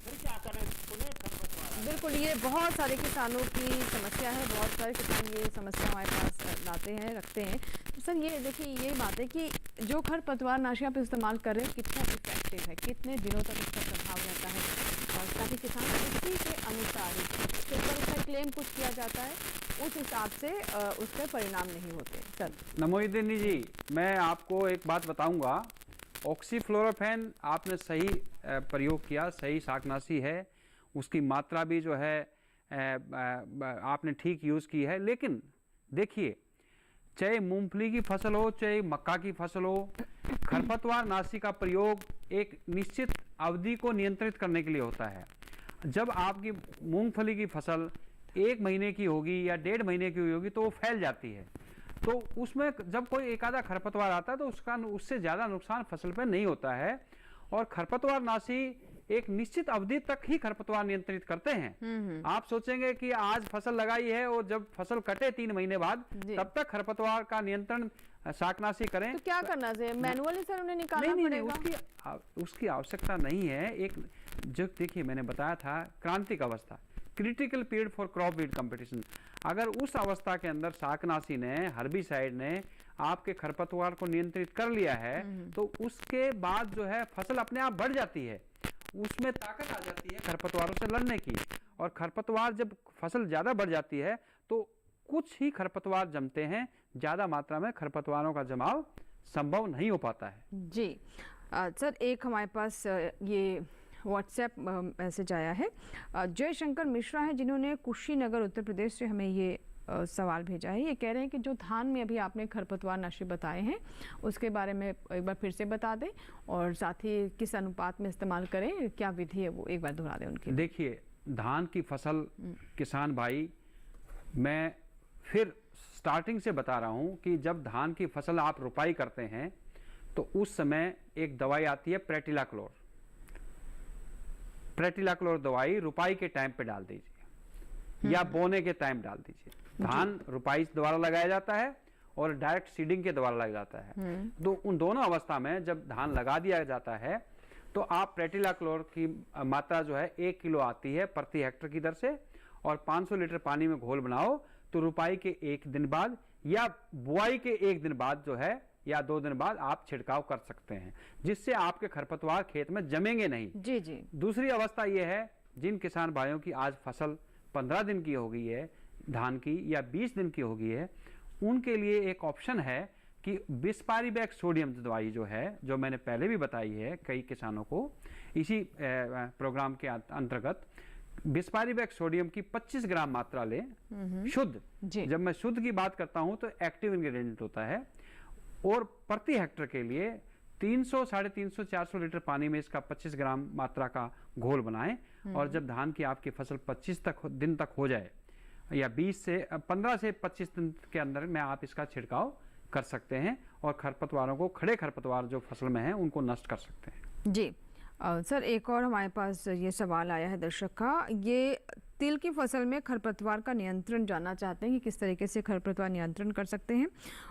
फिर क्या करें, पुनः खरपतवार। बिल्कुल, ये बहुत सारे किसानों की समस्या है, बहुत सारे किसान ये समस्या हमारे पास लाते हैं, रखते हैं। तो सर ये देखिए, ये बात है कि जो खरपतवार नाशी आप इस्तेमाल कर रहे हैं कितना इफेक्टिव है, कितने दिनों तक इसका प्रभाव रहता है, और ताकि किसान उसी के अनुसार उसका क्लेम कुछ किया जाता है, उस हिसाब से उसके परिणाम नहीं होते। सर नमोदीन जी, मैं आपको एक बात बताऊंगा, ऑक्सीफ्लोरोफेन आपने सही प्रयोग किया, सही शाकनाशी है, उसकी मात्रा भी जो है आपने ठीक यूज़ की है। लेकिन देखिए, चाहे मूंगफली की फसल हो चाहे मक्का की फसल हो, खरपतवार नाशी का प्रयोग एक निश्चित अवधि को नियंत्रित करने के लिए होता है। जब आपकी मूंगफली की फसल 1 महीने की होगी या 1.5 महीने की होगी तो वो फैल जाती है, तो उसमें जब कोई एक आधा खरपतवार आता है तो उससे ज़्यादा नुकसान फसल पर नहीं होता है। और खरपतवार नाशी एक निश्चित अवधि तक ही खरपतवार नियंत्रित करते हैं। आप सोचेंगे कि आज फसल लगाई है और जब फसल कटे 3 महीने बाद तब तक खरपतवार का नियंत्रण शाकनाशी करें, तो क्या करना चाहिए, मैनुअली सर उन्हें निकालना पड़ेगा? उसकी आवश्यकता नहीं है। एक जो देखिए मैंने बताया था, क्रांतिक अवस्था, critical period for crop weed competition, अगर उस अवस्था के अंदर शाकनाशी ने, हर्बिसाइड ने आपके खरपतवार को नियंत्रित कर लिया है तो उसके बाद जो है फसल अपने आप बढ़ जाती है, उसमें ताकत आ जाती है खरपतवारों से लड़ने की। और खरपतवार जब फसल ज़्यादा बढ़ जाती है तो कुछ ही खरपतवार जमते हैं, ज़्यादा मात्रा में खरपतवारों का जमाव संभव नहीं हो पाता है। जी सर, एक हमारे पास ये व्हाट्सएप मैसेज आया है, जयशंकर मिश्रा है जिन्होंने कुशीनगर उत्तर प्रदेश से हमें ये सवाल भेजा है। ये कह रहे हैं कि जो धान में अभी आपने खरपतवार नाशी बताए हैं उसके बारे में एक बार फिर से बता दें, और साथ ही किस अनुपात में इस्तेमाल करें, क्या विधि है वो एक बार दोहरा दें उनकी। देखिए, धान की फसल किसान भाई, मैं फिर स्टार्टिंग से बता रहा हूं कि जब धान की फसल आप रुपाई करते हैं तो उस समय एक दवाई आती है प्रेटिलाक्लोर। प्रेटिलाक्लोर दवाई रुपाई के टाइम पे डाल दीजिए या बोने के टाइम डाल दीजिए। धान रुपाई द्वारा लगाया जाता है और डायरेक्ट सीडिंग के द्वारा लगाया जाता है। तो उन दोनों अवस्था में जब धान लगा दिया जाता है तो आप प्रेटिलाक्लोर की मात्रा जो है 1 किलो आती है प्रति हेक्टर की दर से, और 500 लीटर पानी में घोल बनाओ तो रुपाई के 1 दिन बाद या बुआई के 1 दिन बाद जो है या 2 दिन बाद आप छिड़काव कर सकते हैं, जिससे आपके खरपतवार खेत में जमेंगे नहीं। जी जी। दूसरी अवस्था यह है, जिन किसान भाइयों की आज फसल 15 दिन की हो गई है धान की या 20 दिन की हो गई है, उनके लिए एक ऑप्शन है कि बिस्पारीबैक सोडियम दवाई जो है, जो मैंने पहले भी बताई है कई किसानों को इसी प्रोग्राम के अंतर्गत, बिस्पारीबैक सोडियम की 25 ग्राम मात्रा लें शुद्ध। जब मैं शुद्ध की बात करता हूं तो एक्टिव इंग्रेडिएंट होता है, और प्रति हेक्टर के लिए 300, 350, 400 लीटर पानी में इसका 25 ग्राम मात्रा का घोल बनाएं। और जब धान की आपकी फसल 25 दिन तक हो जाए या 15 से 25 दिन के अंदर में आप इसका छिड़काव कर सकते हैं और खरपतवारों को, खड़े खरपतवार जो फसल में हैं, उनको नष्ट कर सकते हैं। जी सर एक और हमारे पास ये सवाल आया है दर्शक का, ये तिल की फसल में खरपतवार का नियंत्रण जानना चाहते हैं कि किस तरीके से खरपतवार नियंत्रण कर सकते हैं।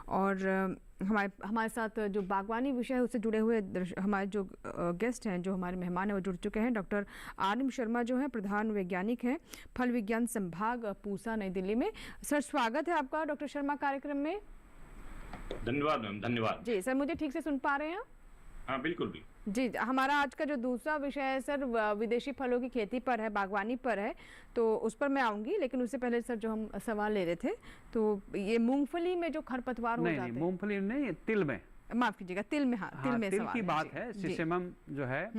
और हमारे साथ जो बागवानी विषय है उससे जुड़े हुए हमारे जो गेस्ट हैं, जो हमारे मेहमान हैं वो जुड़ चुके हैं। डॉक्टर आर एम शर्मा जो है प्रधान वैज्ञानिक हैं फल विज्ञान संभाग पूसा नई दिल्ली में। सर स्वागत है आपका डॉक्टर शर्मा कार्यक्रम में। धन्यवाद मैम, धन्यवाद। जी सर, मुझे ठीक से सुन पा रहे हैं? हाँ बिल्कुल भी। जी, हमारा आज का जो दूसरा विषय है सर विदेशी फलों की खेती पर है, बागवानी पर है, तो उस पर मैं आऊंगी। लेकिन उससे पहले सर जो हम सवाल ले रहे थे, तो ये मूंगफली में जो खरपतवार हो जाते हैं। मूंगफली नहीं, तिल में, माफ कीजिएगा, तिल में। हाँ, तिल में तिल की बात है। सिसेमम जो है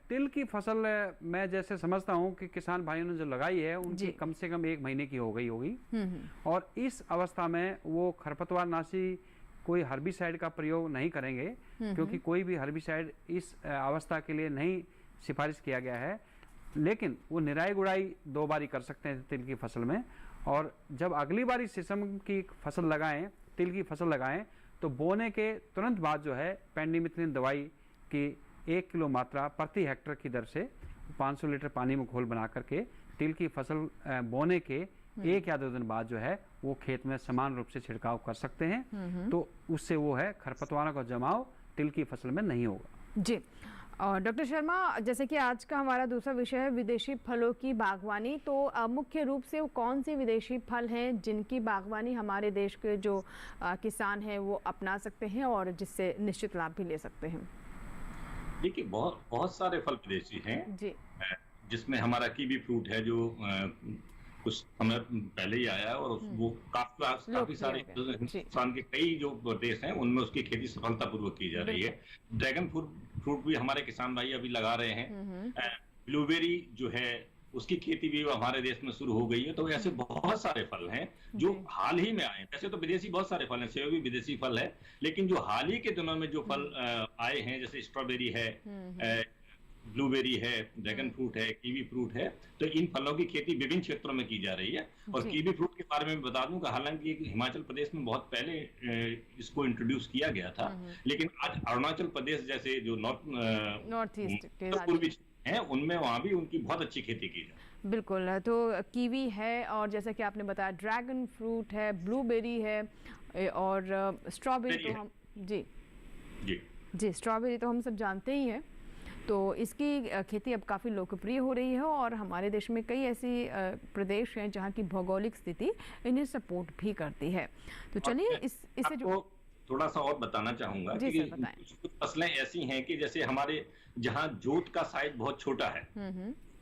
तिल की फसल, मैं जैसे समझता हूँ कि किसान भाइयों ने जो लगाई है उनकी कम से कम 1 महीने की हो गई होगी। और इस अवस्था में वो खरपतवार नाशी कोई हर्बिसाइड का प्रयोग नहीं करेंगे, क्योंकि कोई भी हर्बिसाइड इस अवस्था के लिए नहीं सिफारिश किया गया है। लेकिन वो निराई गुड़ाई 2 बारी कर सकते हैं तिल की फसल में। और जब अगली बारी सिसम की फसल लगाएं, तिल की फसल लगाएं, तो बोने के तुरंत बाद जो है पेंडिमिथलिन दवाई की 1 किलो मात्रा प्रति हेक्टेयर की दर से 500 लीटर पानी में घोल बना करके तिल की फसल बोने के 1 या 2 दिन बाद जो है वो खेत में समान रूप से छिड़काव कर सकते हैं। तो उससे वो है खरपतवारों का जमाव तिल की फसल में नहीं होगा। जी। और डॉक्टर शर्मा, जैसे कि आज का हमारा दूसरा विषय है विदेशी फलों की बागवानी, तो मुख्य रूप से वो कौन से विदेशी फल हैं जिनकी बागवानी हमारे देश के जो किसान हैं वो अपना सकते हैं और जिससे निश्चित लाभ भी ले सकते हैं? देखिए, बहुत सारे फल विदेशी हैं जी, जिसमें हमारा कीवी फ्रूट है जो कुछ समय पहले ही आया है और वो काफी सारे हिंदुस्तान के कई जो देश हैं उनमें उसकी खेती सफलतापूर्वक की जा रही है। ड्रैगन फ्रूट भी हमारे किसान भाई अभी लगा रहे हैं। ब्लूबेरी जो है उसकी खेती भी हमारे देश में शुरू हो गई है। तो ऐसे बहुत सारे फल हैं जो हाल ही में आए हैं। वैसे तो विदेशी बहुत सारे फल हैं, सेब भी विदेशी फल है, लेकिन जो हाल ही के दिनों में जो फल आए हैं, जैसे स्ट्रॉबेरी है, ब्लूबेरी है, ड्रैगन फ्रूट है, कीवी फ्रूट है, तो इन फलों की खेती विभिन्न क्षेत्रों में की जा रही है। और कीवी फ्रूट के बारे में बता दूं कि हालांकि हिमाचल प्रदेश में बहुत पहले इसको इंट्रोड्यूस किया गया था, लेकिन आज अरुणाचल प्रदेश जैसे जो नॉर्थ ईस्ट पूर्वी हैं उनमें वहाँ भी उनकी बहुत अच्छी खेती की जाए। बिल्कुल। तो कीवी है और जैसे कि आपने बताया ड्रैगन फ्रूट है, ब्लूबेरी है और स्ट्रॉबेरी तो हम जी स्ट्रॉबेरी तो हम सब जानते ही हैं। तो इसकी खेती अब काफ़ी लोकप्रिय हो रही है और हमारे देश में कई ऐसी प्रदेश हैं जहाँ की भौगोलिक स्थिति इन्हें सपोर्ट भी करती है। तो चलिए इससे जो थोड़ा सा और बताना चाहूंगा कि कुछ फसलें ऐसी हैं कि जैसे हमारे जहाँ जोत का साइज बहुत छोटा है,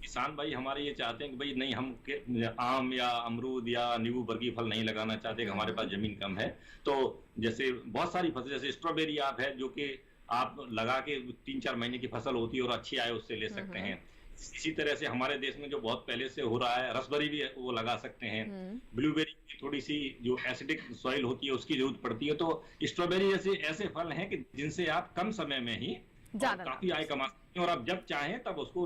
किसान भाई हमारे ये चाहते हैं कि भाई नहीं, हम आम या अमरूद या नींबू वर्गीय फल नहीं लगाना चाहते, हमारे पास जमीन कम है। तो जैसे बहुत सारी फसल, जैसे स्ट्रॉबेरी आप है जो कि आप लगा के 3-4 महीने की फसल होती है और अच्छी आय उससे ले सकते हैं। इसी तरह से हमारे देश में जो बहुत पहले से हो रहा है, रसबेरी भी वो लगा सकते हैं। ब्लूबेरी की थोड़ी सी जो एसिडिक सॉइल होती है उसकी जरूरत पड़ती है। तो स्ट्रॉबेरी जैसे ऐसे फल हैं कि जिनसे आप कम समय में ही काफी आय कमा सकते हैं और आप जब चाहें तब उसको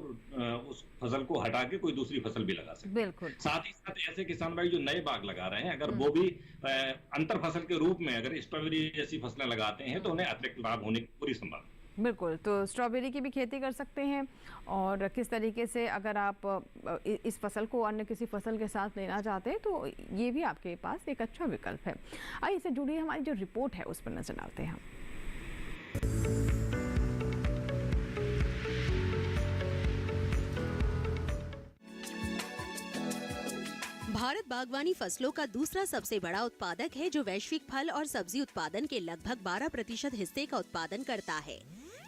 उस फसल को हटा के कोई दूसरी फसल भी लगा सकते हैं। बिल्कुल। साथ ही साथ ऐसे किसान भाई जो नए बाग लगा रहे हैं, अगर वो भी अंतर फसल के रूप में अगर स्ट्रॉबेरी जैसी फसलें लगाते हैं तो उन्हें अतिरिक्त लाभ होने की पूरी संभावना। बिल्कुल। तो स्ट्रॉबेरी की भी खेती कर सकते हैं और किस तरीके से अगर आप इस फसल को अन्य किसी फसल के साथ लेना चाहते हैं तो ये भी आपके पास एक अच्छा विकल्प है। आइए इससे जुड़ी हमारी जो रिपोर्ट है उस पर नजर डालते हैं हम। भारत बागवानी फसलों का दूसरा सबसे बड़ा उत्पादक है जो वैश्विक फल और सब्जी उत्पादन के लगभग 12% हिस्से का उत्पादन करता है।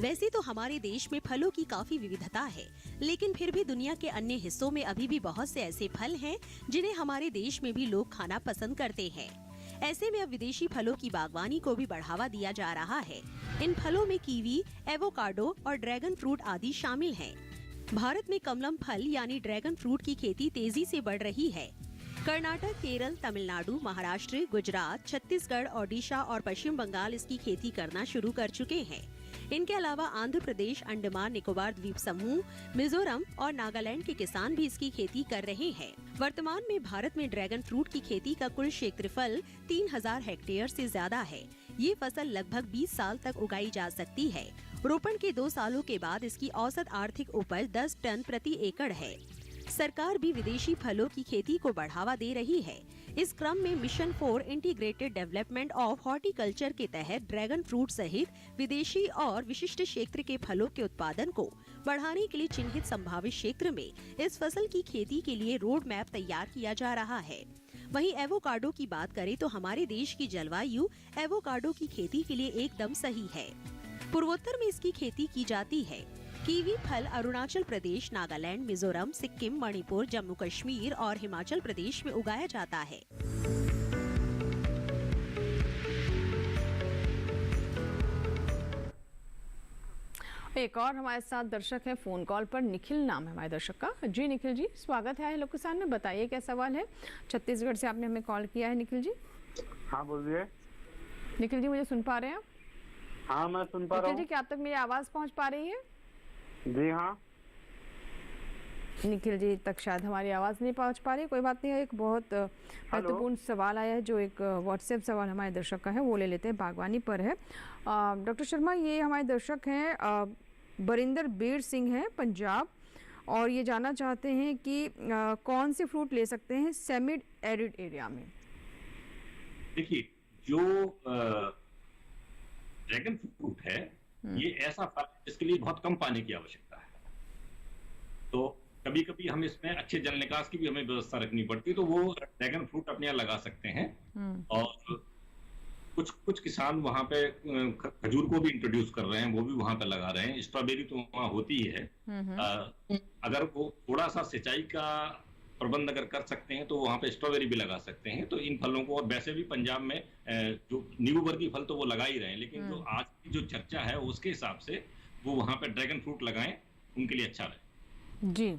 वैसे तो हमारे देश में फलों की काफी विविधता है, लेकिन फिर भी दुनिया के अन्य हिस्सों में अभी भी बहुत से ऐसे फल हैं जिन्हें हमारे देश में भी लोग खाना पसंद करते हैं। ऐसे में अब विदेशी फलों की बागवानी को भी बढ़ावा दिया जा रहा है। इन फलों में कीवी, एवोकाडो और ड्रैगन फ्रूट आदि शामिल हैं। भारत में कमलम फल यानी ड्रैगन फ्रूट की खेती तेजी से बढ़ रही है। कर्नाटक, केरल, तमिलनाडु, महाराष्ट्र, गुजरात, छत्तीसगढ़, ओडिशा और पश्चिम बंगाल इसकी खेती करना शुरू कर चुके हैं। इनके अलावा आंध्र प्रदेश, अंडमान निकोबार द्वीप समूह, मिजोरम और नागालैंड के किसान भी इसकी खेती कर रहे हैं। वर्तमान में भारत में ड्रैगन फ्रूट की खेती का कुल क्षेत्रफल 3000 हेक्टेयर से ज्यादा है। ये फसल लगभग 20 साल तक उगाई जा सकती है। रोपण के 2 सालों के बाद इसकी औसत आर्थिक उपज 10 टन प्रति एकड़ है। सरकार भी विदेशी फलों की खेती को बढ़ावा दे रही है। इस क्रम में mission for integrated development of horticulture के तहत ड्रैगन फ्रूट सहित विदेशी और विशिष्ट क्षेत्र के फलों के उत्पादन को बढ़ाने के लिए चिन्हित संभावित क्षेत्र में इस फसल की खेती के लिए रोड मैप तैयार किया जा रहा है। वहीं एवोकाडो की बात करें तो हमारे देश की जलवायु एवोकाडो की खेती के लिए एकदम सही है। पूर्वोत्तर में इसकी खेती की जाती है। कीवी फल अरुणाचल प्रदेश, नागालैंड, मिजोरम, सिक्किम, मणिपुर, जम्मू कश्मीर और हिमाचल प्रदेश में उगाया जाता है। एक और हमारे साथ दर्शक है फोन कॉल पर, निखिल नाम है हमारे दर्शक का। जी निखिल जी, स्वागत है हेलो किसान में, बताइए क्या सवाल है। छत्तीसगढ़ से आपने हमें कॉल किया है निखिल जी। हाँ बोलिए। निखिल जी मुझे सुन पा रहे हैं आप? हाँ मैं सुन पा रहा हूँ। निखिल जी क्या आप तक मेरी आवाज पहुँच पा रही है? जी हाँ। निखिल जी तक शायद हमारी आवाज़ नहीं पहुंच पा रही, कोई बात नहीं है। एक बहुत महत्वपूर्ण सवाल आया है जो एक व्हाट्सएप सवाल हमारे दर्शक का है, वो ले लेते हैं, बागवानी पर है। डॉक्टर शर्मा, ये हमारे दर्शक हैं बरिंदर बीर सिंह हैं पंजाब, और ये जानना चाहते हैं कि कौन से फ्रूट ले सकते हैं सेमी एरिड एरिया में। देखिए, जो ड्रैगन फ्रूट है ये ऐसा फल जिसके लिए बहुत कम पानी की आवश्यकता है, तो कभी कभी हम इसमें अच्छे जल निकास की भी हमें व्यवस्था रखनी पड़ती है, तो वो ड्रैगन फ्रूट अपने यहाँ लगा सकते हैं। और कुछ किसान वहाँ पे खजूर को भी इंट्रोड्यूस कर रहे हैं, वो भी वहाँ पे लगा रहे हैं। स्ट्रॉबेरी तो वहाँ होती ही है। अगर वो थोड़ा सा सिंचाई का प्रबंध अगर कर सकते हैं तो वहाँ पे स्ट्रॉबेरी भी लगा सकते हैं। तो इन फलों को, और वैसे भी पंजाब में जो नींबू वर्गीय फल तो वो लगा ही रहे हैं, लेकिन जो आज की जो चर्चा है उसके हिसाब से वो वहाँ पे ड्रैगन फ्रूट लगाएं, उनके लिए अच्छा रहे। जी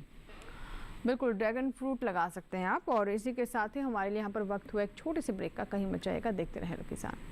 बिल्कुल, ड्रैगन फ्रूट लगा सकते हैं आप। और इसी के साथ ही हमारे लिए यहाँ पर वक्त हुआ एक छोटे से ब्रेक का, कहीं मत जाएगा, देखते रहें हेलो किसान।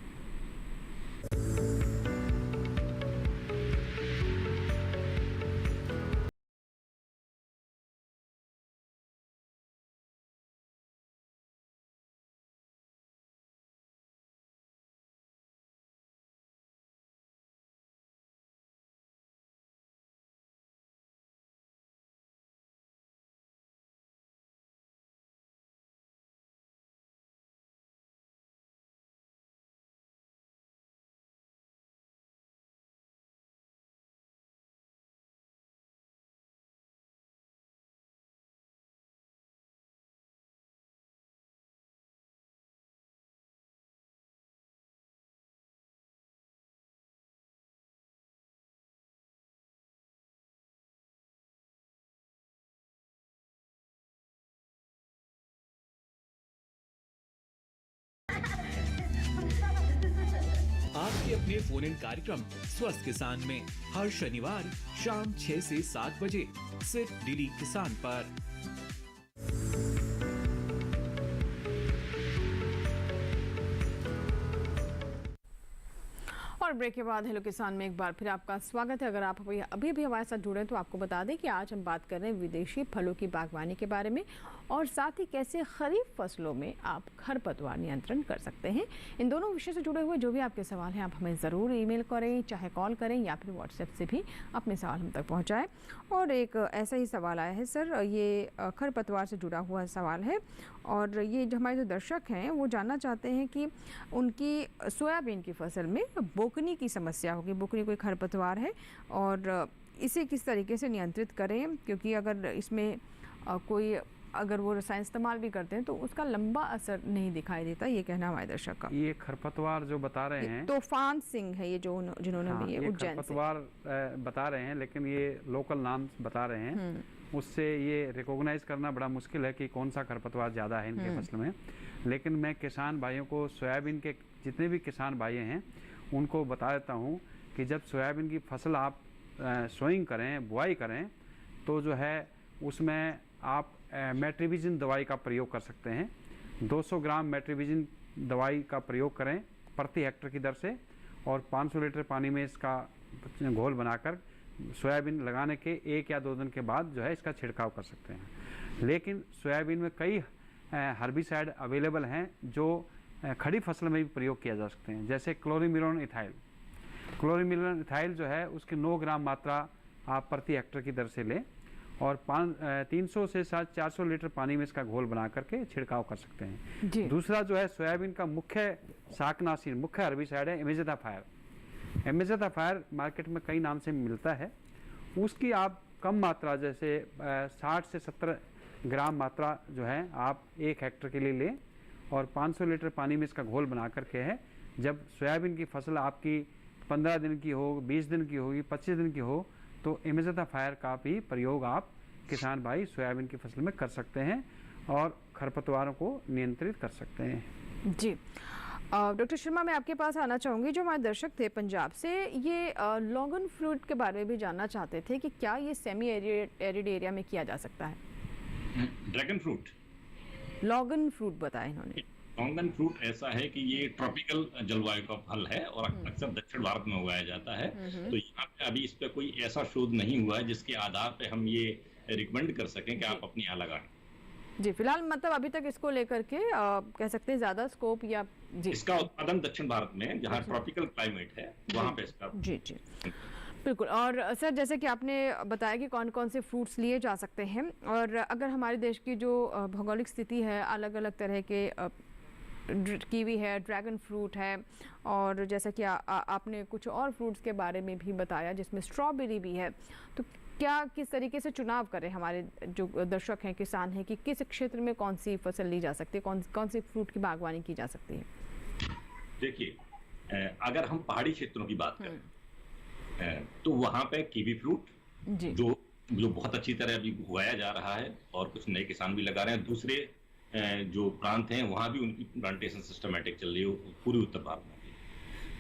आपके अपने फोन इन कार्यक्रम स्वस्थ किसान में हर शनिवार शाम 6 से 7 बजे सिर्फ डीडी किसान पर। और ब्रेक के बाद हेलो किसान में एक बार फिर आपका स्वागत है। अगर आप अभी भी हमारे साथ जुड़े हैं तो आपको बता दें कि आज हम बात कर रहे हैं विदेशी फलों की बागवानी के बारे में, और साथ ही कैसे खरीफ फसलों में आप खरपतवार नियंत्रण कर सकते हैं। इन दोनों विषय से जुड़े हुए जो भी आपके सवाल हैं आप हमें ज़रूर ईमेल करें, चाहे कॉल करें या फिर व्हाट्सएप से भी अपने सवाल हम तक पहुंचाएं। और एक ऐसा ही सवाल आया है सर, ये खरपतवार से जुड़ा हुआ सवाल है, और ये जो हमारे जो दर्शक हैं वो जानना चाहते हैं कि उनकी सोयाबीन की फसल में बोकनी की समस्या होगी। बोकनी कोई खरपतवार है और इसे किस तरीके से नियंत्रित करें, क्योंकि अगर इसमें कोई अगर वो रसायन इस्तेमाल भी करते हैं तो उसका लंबा असर नहीं दिखाई देता, ये कहना हमारे दर्शक का। ये खरपतवार जो बता रहे हैं, तूफान सिंह है ये जो जिन्होंने भी ये उज्जैन से खरपतवार बता रहे हैं, लेकिन ये लोकल नाम बता रहे हैं, उससे ये रिकॉग्नाइज करना बड़ा मुश्किल है कि कौन सा खरपतवार ज़्यादा है इनके फसल में। लेकिन मैं किसान भाइयों को, सोयाबीन के जितने भी किसान भाई हैं उनको बता देता हूँ कि जब सोयाबीन की फसल आप सोइंग करें, बुआई करें, तो जो है उसमें आप मेट्रीविजन दवाई का प्रयोग कर सकते हैं। 200 ग्राम मेट्रीविजन दवाई का प्रयोग करें प्रति हेक्टर की दर से, और 500 लीटर पानी में इसका घोल बनाकर सोयाबीन लगाने के 1 या 2 दिन के बाद जो है इसका छिड़काव कर सकते हैं। लेकिन सोयाबीन में कई हर्बिसाइड अवेलेबल हैं जो खड़ी फसल में भी प्रयोग किया जा सकते हैं। जैसे क्लोरीमिलोन इथाइल, क्लोरीमिलोन इथाइल जो है उसकी 9 ग्राम मात्रा आप प्रति हेक्टेयर की दर से लें और 300 से 400 लीटर पानी में इसका घोल बना करके छिड़काव कर सकते हैं। दूसरा जो है सोयाबीन का मुख्य शाकनाशी, मुख्य हर्बिसाइड है इमेज़ेथाफायर। इमेज़ेथाफायर मार्केट में कई नाम से मिलता है, उसकी आप कम मात्रा जैसे 60 से 70 ग्राम मात्रा जो है आप 1 हेक्टेयर के लिए लें और 500 लीटर पानी में इसका घोल बना करके है, जब सोयाबीन की फसल आपकी 15 दिन की हो, 20 दिन की होगी, 25 दिन की हो, तो इमेज़ेथाफायर का भी प्रयोग आप किसान भाई सोयाबीन की फसल में कर सकते हैं और खरपतवारों को नियंत्रित कर सकते हैं। जी डॉक्टर शर्मा, मैं आपके पास आना चाहूँगी। जो हमारे दर्शक थे पंजाब से, ये लॉगन फ्रूट के बारे में भी जानना चाहते थे कि क्या ये सेमी एरिड एरिया में किया जा सकता है? ड्रैगन फ्रूट, लॉगन फ्रूट बताया इन्होंने। लॉगन फ्रूट ऐसा है कि ये ट्रॉपिकल जलवायु का फल है और अक्सर दक्षिण भारत में उगाया जाता है। तो यहाँ पे अभी इस पे कोई ऐसा शोध नहीं हुआ है जिसके आधार पे हम ये रिकमेंड कर सकें कि आप अपनी यहाँ लगाएं। जी, फिलहाल मतलब अभी तक इसको लेकर के कह सकते हैं ज्यादा स्कोप या जी इसका उत्पादन दक्षिण भारत में जहाँ ट्रॉपिकल क्लाइमेट है वहाँ पे इसका जी बिल्कुल। और सर, जैसे कि आपने बताया कि कौन कौन से फ्रूट्स लिए जा सकते हैं, और अगर हमारे देश की जो भौगोलिक स्थिति है, अलग अलग तरह के कीवी है, ड्रैगन फ्रूट है, और जैसा कि आपने कुछ और फ्रूट्स के बारे में भी बताया जिसमें स्ट्रॉबेरी भी है, तो क्या किस तरीके से चुनाव करें हमारे जो दर्शक हैं, किसान हैं, कि किस क्षेत्र में कौन सी फसल ली जा सकती है, कौन सी फ्रूट की बागवानी की जा सकती है? देखिए, अगर हम पहाड़ी क्षेत्रों की बात करें तो वहाँ पे कीवी फ्रूट जो बहुत अच्छी तरह अभी उगाया जा रहा है और कुछ नए किसान भी लगा रहे हैं। दूसरे जो प्रांत हैं वहाँ भी उनकी प्लांटेशन सिस्टमेटिक चल रही है पूरी उत्तर भारत में।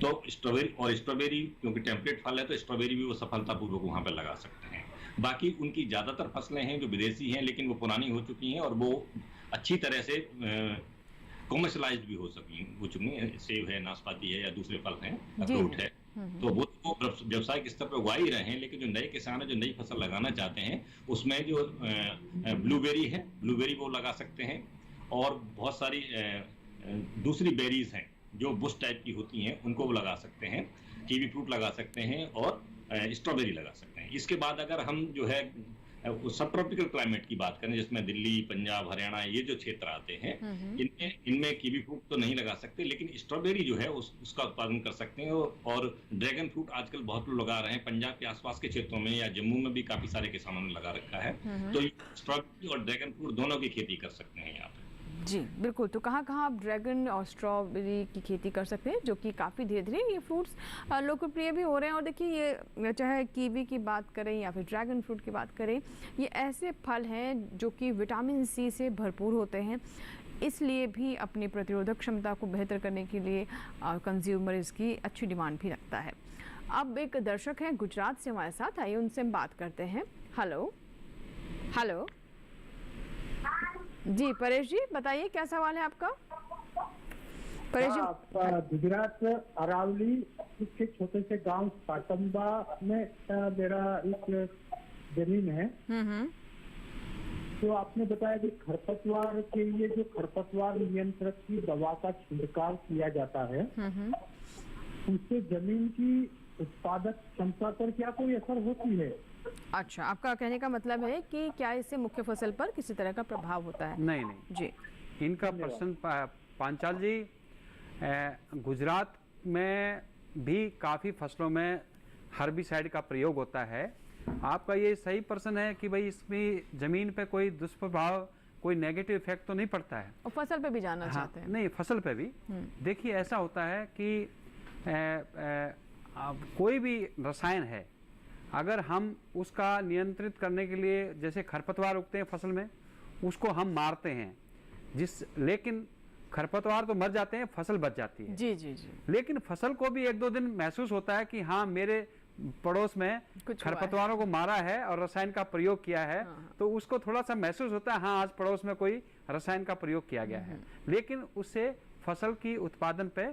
तो स्ट्रॉबेरी क्योंकि टेम्परेट फल है तो स्ट्रॉबेरी भी वो सफलतापूर्वक वहाँ पे लगा सकते हैं। बाकी उनकी ज़्यादातर फसलें हैं जो विदेशी हैं, लेकिन वो पुरानी हो चुकी हैं और वो अच्छी तरह से कॉमर्शलाइज्ड भी हो चुकी हैं। सेब है, नाशपाती है या दूसरे फल हैं, अखरोट है, तो वो व्यवसायिक स्तर पर उगा ही रहे हैं। लेकिन जो नए किसान हैं जो नई फसल लगाना चाहते हैं उसमें जो ब्लूबेरी है, ब्लूबेरी वो लगा सकते हैं, और बहुत सारी दूसरी बेरीज हैं जो बुश टाइप की होती हैं उनको वो लगा सकते हैं। कीवी फ्रूट लगा सकते हैं और स्ट्रॉबेरी लगा सकते हैं। इसके बाद अगर हम जो है सब ट्रॉपिकल क्लाइमेट की बात करें जिसमें दिल्ली, पंजाब, हरियाणा ये जो क्षेत्र आते हैं, इनमें कीवी फ्रूट तो नहीं लगा सकते, लेकिन स्ट्रॉबेरी जो है उसका उत्पादन कर सकते हैं। और ड्रैगन फ्रूट आजकल बहुत लोग लगा रहे हैं, पंजाब के आसपास के क्षेत्रों में या जम्मू में भी काफी सारे किसानों ने लगा रखा है। तो स्ट्रॉबेरी और ड्रैगन फ्रूट दोनों की खेती कर सकते हैं यहाँ पे। जी बिल्कुल। तो कहाँ कहाँ आप ड्रैगन और स्ट्रॉबेरी की खेती कर सकते हैं, जो कि काफ़ी धीरे धीरे ये फ्रूट्स लोकप्रिय भी हो रहे हैं। और देखिए, ये चाहे कीवी की बात करें या फिर ड्रैगन फ्रूट की बात करें, ये ऐसे फल हैं जो कि विटामिन सी से भरपूर होते हैं, इसलिए भी अपनी प्रतिरोधक क्षमता को बेहतर करने के लिए कंज्यूमर इसकी अच्छी डिमांड भी रखता है। अब एक दर्शक हैं गुजरात से हमारे साथ, आइए उनसे हम बात करते हैं। हेलो हेलो जी, परेश जी बताइए क्या सवाल है आपका? परेश जी, गुजरात अरावली के छोटे से गांव पाटंबा में मेरा एक जमीन है। तो आपने बताया कि खरपतवार के लिए जो खरपतवार नियंत्रक की दवा का छिड़काव किया जाता है, उससे जमीन की उत्पादक क्षमता पर क्या कोई असर होती है? अच्छा, आपका कहने का मतलब है कि क्या इससे मुख्य फसल पर किसी तरह का प्रभाव होता है? नहीं जी, इनका प्रश्न पांचाल जी, गुजरात में भी काफ़ी फसलों में हर्बिसाइड का प्रयोग होता है। आपका ये सही प्रश्न है कि भाई इसमें ज़मीन पे कोई दुष्प्रभाव, कोई नेगेटिव इफेक्ट तो नहीं पड़ता है। और फसल पे भी जानना चाहते हैं? नहीं, फसल पे भी देखिए ऐसा होता है कि कोई भी रसायन है, अगर हम उसका नियंत्रित करने के लिए, जैसे खरपतवार उगते हैं फसल में, उसको हम मारते हैं, लेकिन खरपतवार तो मर जाते हैं, फसल बच जाती है। जी जी जी। लेकिन फसल को भी 1-2 दिन महसूस होता है कि हाँ, मेरे पड़ोस में खरपतवारों को मारा है और रसायन का प्रयोग किया है। तो उसको थोड़ा सा महसूस होता है, हाँ आज पड़ोस में कोई रसायन का प्रयोग किया गया है, लेकिन उससे फसल की उत्पादन पे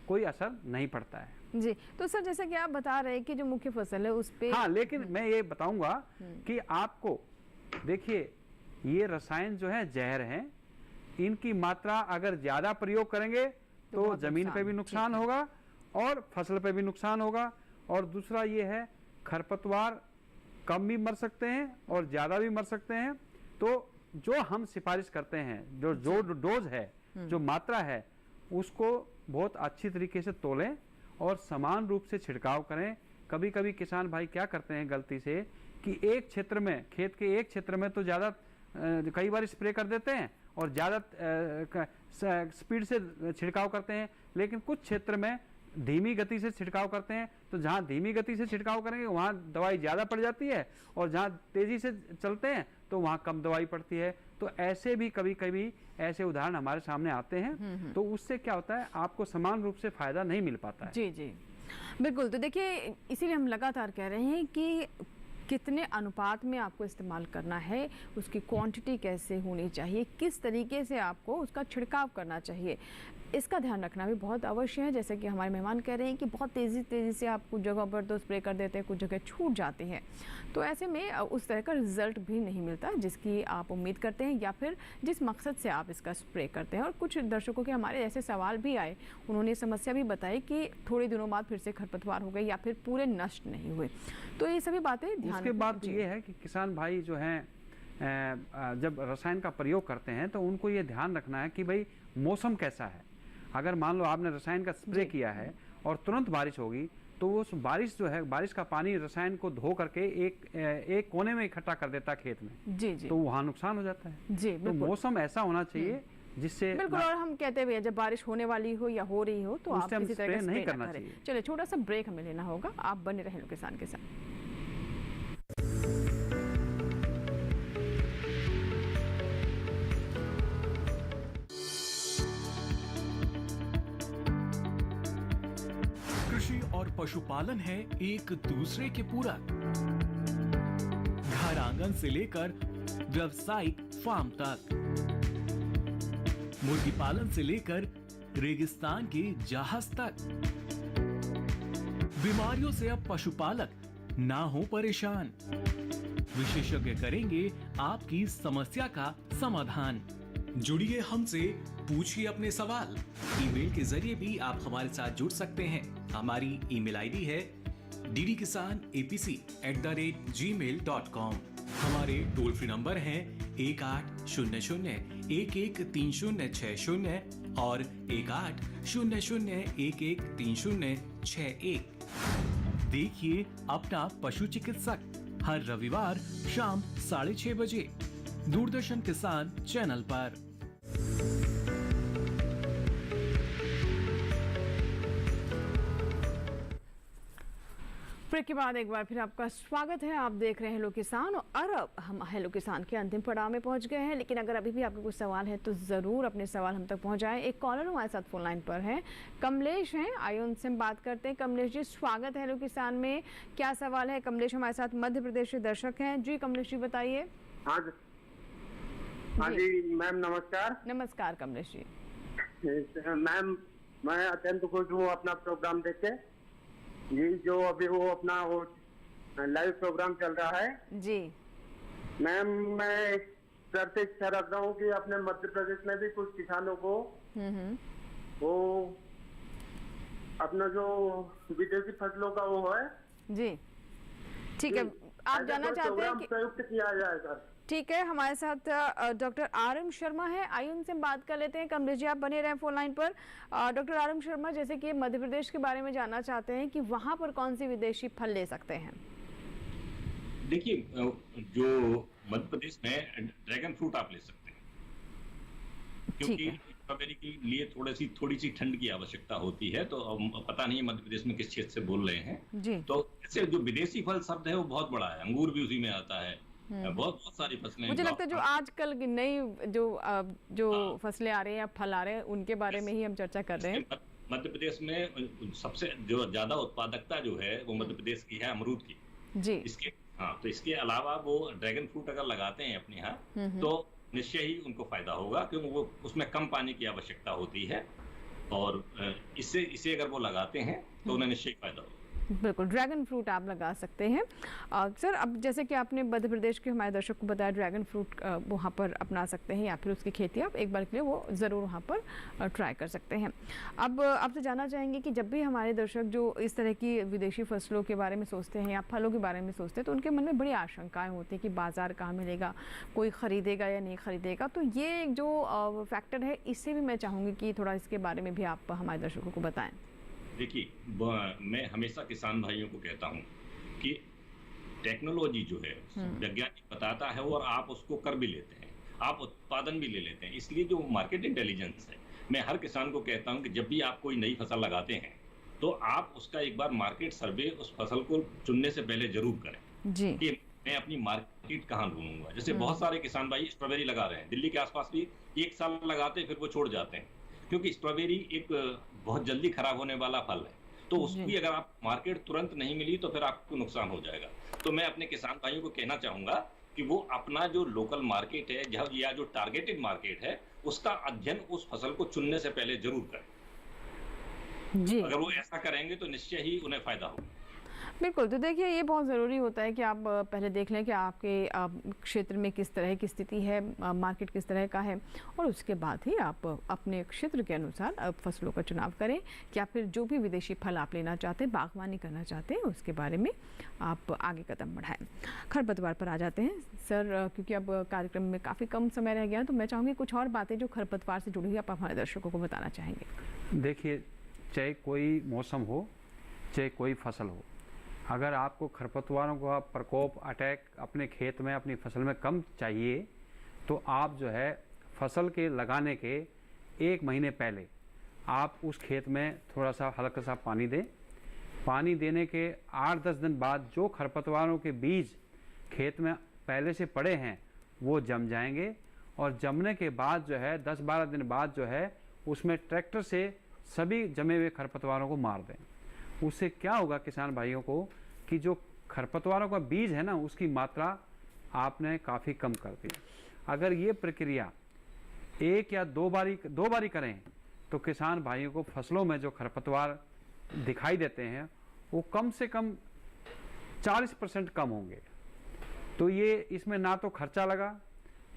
कोई असर नहीं पड़ता है। जी, तो सर जैसा कि आप बता रहे हैं कि जो मुख्य फसल है उस पे, हाँ, लेकिन मैं ये बताऊंगा कि आपको देखिए, ये रसायन जो है जहर हैं, इनकी मात्रा अगर ज्यादा प्रयोग करेंगे तो जमीन पे भी नुकसान होगा और फसल पे भी नुकसान होगा। और दूसरा ये है, खरपतवार कम भी मर सकते हैं और ज़्यादा भी मर सकते हैं। तो जो हम सिफारिश करते हैं, जो डोज है, जो मात्रा है, उसको बहुत अच्छी तरीके से तोलें और समान रूप से छिड़काव करें। कभी कभी किसान भाई क्या करते हैं गलती से कि एक क्षेत्र में, खेत के एक क्षेत्र में तो ज़्यादा कई बार स्प्रे कर देते हैं और ज़्यादा स्पीड से छिड़काव करते हैं, लेकिन कुछ क्षेत्र में धीमी गति से छिड़काव करते हैं। तो जहाँ धीमी गति से छिड़काव करेंगे वहाँ दवाई ज़्यादा पड़ जाती है और जहाँ तेज़ी से चलते हैं तो वहाँ कम दवाई पड़ती है। तो ऐसे भी कभी कभी ऐसे उदाहरण हमारे सामने आते हैं। तो उससे क्या होता है, आपको समान रूप से फायदा नहीं मिल पाता है। जी जी बिल्कुल। तो देखिए, इसीलिए हम लगातार कह रहे हैं कि कितने अनुपात में आपको इस्तेमाल करना है, उसकी क्वांटिटी कैसे होनी चाहिए, किस तरीके से आपको उसका छिड़काव करना चाहिए, इसका ध्यान रखना भी बहुत अवश्य है। जैसे कि हमारे मेहमान कह रहे हैं कि बहुत तेज़ी से आप कुछ जगहों पर तो स्प्रे कर देते हैं, कुछ जगह छूट जाते हैं, तो ऐसे में उस तरह का रिजल्ट भी नहीं मिलता जिसकी आप उम्मीद करते हैं या फिर जिस मकसद से आप इसका स्प्रे करते हैं। और कुछ दर्शकों के हमारे ऐसे सवाल भी आए, उन्होंने समस्या भी बताई कि थोड़े दिनों बाद फिर से खरपतवार हो गए या फिर पूरे नष्ट नहीं हुए। तो ये सभी बातें ध्यान। उसके बाद ये है कि किसान भाई जो हैं जब रसायन का प्रयोग करते हैं तो उनको ये ध्यान रखना है कि भाई मौसम कैसा है। अगर मान लो आपने रसायन का स्प्रे किया है और तुरंत बारिश होगी, तो वो बारिश जो है, बारिश का पानी रसायन को धो करके एक कोने में इकट्ठा कर देता है खेत में। जी जी। तो वहाँ नुकसान हो जाता है। जी तो मौसम ऐसा होना चाहिए जिससे बिल्कुल। और हम कहते हैं जब बारिश होने वाली हो या हो रही हो तो आप किसी तरह का स्प्रे ना करें। चलिए छोटा सा ब्रेक हमें लेना होगा, आप बने रहें हेलो किसान के साथ। कृषि और पशुपालन है एक दूसरे के पूरक। घर आंगन से लेकर व्यावसायिक फार्म तक, मुर्गी पालन से लेकर रेगिस्तान के जहाज तक, बीमारियों से अब पशुपालक ना हो परेशान। विशेषज्ञ करेंगे आपकी समस्या का समाधान। जुड़िए हमसे, पूछिए अपने सवाल। ईमेल के जरिए भी आप हमारे साथ जुड़ सकते हैं। हमारी ईमेल आईडी है ddkisanapc@gmail.com। हमारे टोल फ्री नंबर हैं 1800-113060 और 1800-113061। देखिए अपना पशु चिकित्सक हर रविवार शाम 6:30 बजे दूरदर्शन किसान चैनल पर। ब्रेक के बाद एक बार फिर आपका स्वागत है। आप देख रहे हैं हेलो किसान और अब हम हेलो किसान के अंतिम पड़ाव में पहुंच गए हैं। लेकिन अगर अभी भी आपको कुछ सवाल है तो ज़रूर अपने सवाल हम तक पहुंचाएं। एक कॉलर हमारे साथ फोन लाइन पर है, कमलेश हैं, आइए उनसे हम बात करते हैं। कमलेश जी स्वागत है हेलो किसान में, क्या सवाल है? कमलेश हमारे साथ मध्य प्रदेश से दर्शक हैं। जी कमलेश जी बताइए। हाँ जी मैम नमस्कार। नमस्कार कमलेश जी। मैम मैं अत्यंत खुश हूँ अपना प्रोग्राम देख के। ये जो अभी वो अपना वो लाइव प्रोग्राम चल रहा है जी मैम, मैं सर से इच्छा रख रहा हूँ कि अपने मध्य प्रदेश में भी कुछ किसानों को वो अपना जो विदेशी फसलों का वो है जी ठीक है, आप जानना चाहते हैं कि प्रयुक्त किया जाए सर। ठीक है, हमारे साथ डॉक्टर RM शर्मा है, आइए उनसे बात कर लेते हैं। कमलेश जी आप बने रहें फोन लाइन पर। डॉक्टर RM शर्मा, जैसे कि मध्य प्रदेश के बारे में जानना चाहते हैं कि वहाँ पर कौन सी विदेशी फल ले सकते हैं? देखिए, जो मध्य प्रदेश में ड्रैगन फ्रूट आप ले सकते हैं, क्योंकि स्ट्रॉबेरी के लिए थोड़ी सी ठंड की आवश्यकता होती है। तो पता नहीं मध्य प्रदेश में किस क्षेत्र से बोल रहे हैं जी। तो इससे जो विदेशी फल शब्द है वो बहुत बड़ा है, अंगूर भी उसी में आता है। बहुत सारी फसलें, मुझे लगता है जो आजकल की नई जो फसलें आ रही हैं, फल आ रहे हैं, उनके बारे में ही हम चर्चा कर रहे हैं। मध्य प्रदेश में सबसे जो ज्यादा उत्पादकता जो है वो मध्य प्रदेश की है अमरूद की जी। तो इसके अलावा वो ड्रैगन फ्रूट अगर लगाते हैं अपने यहाँ तो निश्चय ही उनको फायदा होगा, क्योंकि वो उसमें कम पानी की आवश्यकता होती है और इसे अगर वो लगाते हैं तो उन्हें निश्चय फायदा होगा। बिल्कुल, ड्रैगन फ्रूट आप लगा सकते हैं। सर, अब जैसे कि आपने मध्य प्रदेश के हमारे दर्शक को बताया, ड्रैगन फ्रूट वहाँ पर अपना सकते हैं या फिर उसकी खेती आप एक बार के लिए वो ज़रूर वहाँ पर ट्राई कर सकते हैं। अब आपसे जानना चाहेंगे कि जब भी हमारे दर्शक जो इस तरह की विदेशी फसलों के बारे में सोचते हैं या फलों के बारे में सोचते हैं, तो उनके मन में बड़ी आशंकाएँ होती हैं कि बाज़ार कहाँ मिलेगा, कोई ख़रीदेगा या नहीं ख़रीदेगा। तो ये जो फैक्टर है, इससे भी मैं चाहूँगी कि थोड़ा इसके बारे में भी आप हमारे दर्शकों को बताएँ। देखिए, मैं हमेशा किसान भाइयों को कहता हूं कि टेक्नोलॉजी जो है वैज्ञानिक बताता है और आप उसको कर भी लेते हैं, आप उत्पादन भी ले लेते हैं। इसलिए जो मार्केट इंटेलिजेंस है, मैं हर किसान को कहता हूं कि जब भी आप कोई नई फसल लगाते हैं तो आप उसका एक बार मार्केट सर्वे उस फसल को चुनने से पहले जरूर करें जी। कि मैं अपनी मार्केट कहाँ ढूंढूंगा। जैसे बहुत सारे किसान भाई स्ट्रॉबेरी लगा रहे हैं, दिल्ली के आसपास भी 1 साल लगाते हैं फिर वो छोड़ जाते हैं, क्योंकि स्ट्रॉबेरी एक बहुत जल्दी खराब होने वाला फल है। तो उसकी अगर आप मार्केट तुरंत नहीं मिली तो फिर आपको नुकसान हो जाएगा। तो मैं अपने किसान भाइयों को कहना चाहूंगा कि वो अपना जो लोकल मार्केट है या जो टारगेटेड मार्केट है, उसका अध्ययन उस फसल को चुनने से पहले जरूर करें जी। अगर वो ऐसा करेंगे तो निश्चय ही उन्हें फायदा होगा। बिल्कुल, तो देखिए ये बहुत ज़रूरी होता है कि आप पहले देख लें कि आपके क्षेत्र में किस तरह की स्थिति है, मार्केट किस तरह का है, और उसके बाद ही आप अपने क्षेत्र के अनुसार फसलों का चुनाव करें, या फिर जो भी विदेशी फल आप लेना चाहते हैं, बागवानी करना चाहते हैं, उसके बारे में आप आगे कदम बढ़ाएं। खरपतवार पर आ जाते हैं सर, क्योंकि अब कार्यक्रम में काफ़ी कम समय रह गया, तो मैं चाहूँगी कुछ और बातें जो खरपतवार से जुड़ी हुई आप हमारे दर्शकों को बताना चाहेंगे। देखिए, चाहे कोई मौसम हो, चाहे कोई फसल हो, अगर आपको खरपतवारों का प्रकोप, अटैक अपने खेत में, अपनी फसल में कम चाहिए, तो आप जो है फसल के लगाने के 1 महीने पहले आप उस खेत में थोड़ा सा हल्का सा पानी दें। पानी देने के 8-10 दिन बाद जो खरपतवारों के बीज खेत में पहले से पड़े हैं वो जम जाएंगे, और जमने के बाद जो है 10-12 दिन बाद जो है उसमें ट्रैक्टर से सभी जमे हुए खरपतवारों को मार दें। उससे क्या होगा किसान भाइयों को कि जो खरपतवारों का बीज है ना, उसकी मात्रा आपने काफ़ी कम कर दी। अगर ये प्रक्रिया 1 या 2 बारी करें तो किसान भाइयों को फसलों में जो खरपतवार दिखाई देते हैं वो कम से कम 40% कम होंगे। तो ये इसमें ना तो खर्चा लगा,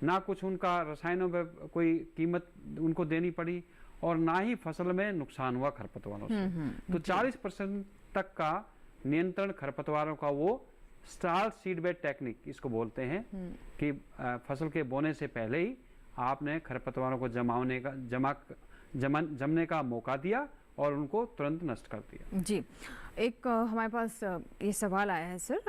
ना कुछ उनका रसायनों पर कोई कीमत उनको देनी पड़ी, और ना ही फसल में नुकसान हुआ खरपतवारों से। तो 40% तक का नियंत्रण खरपतवारों का वो स्टार्ट सीड बेड टेक्निक इसको बोलते हैं कि फसल के बोने से पहले ही आपने खरपतवारों को जमने का मौका दिया और उनको तुरंत नष्ट कर दिया। जी, एक हमारे पास ये सवाल आया है सर,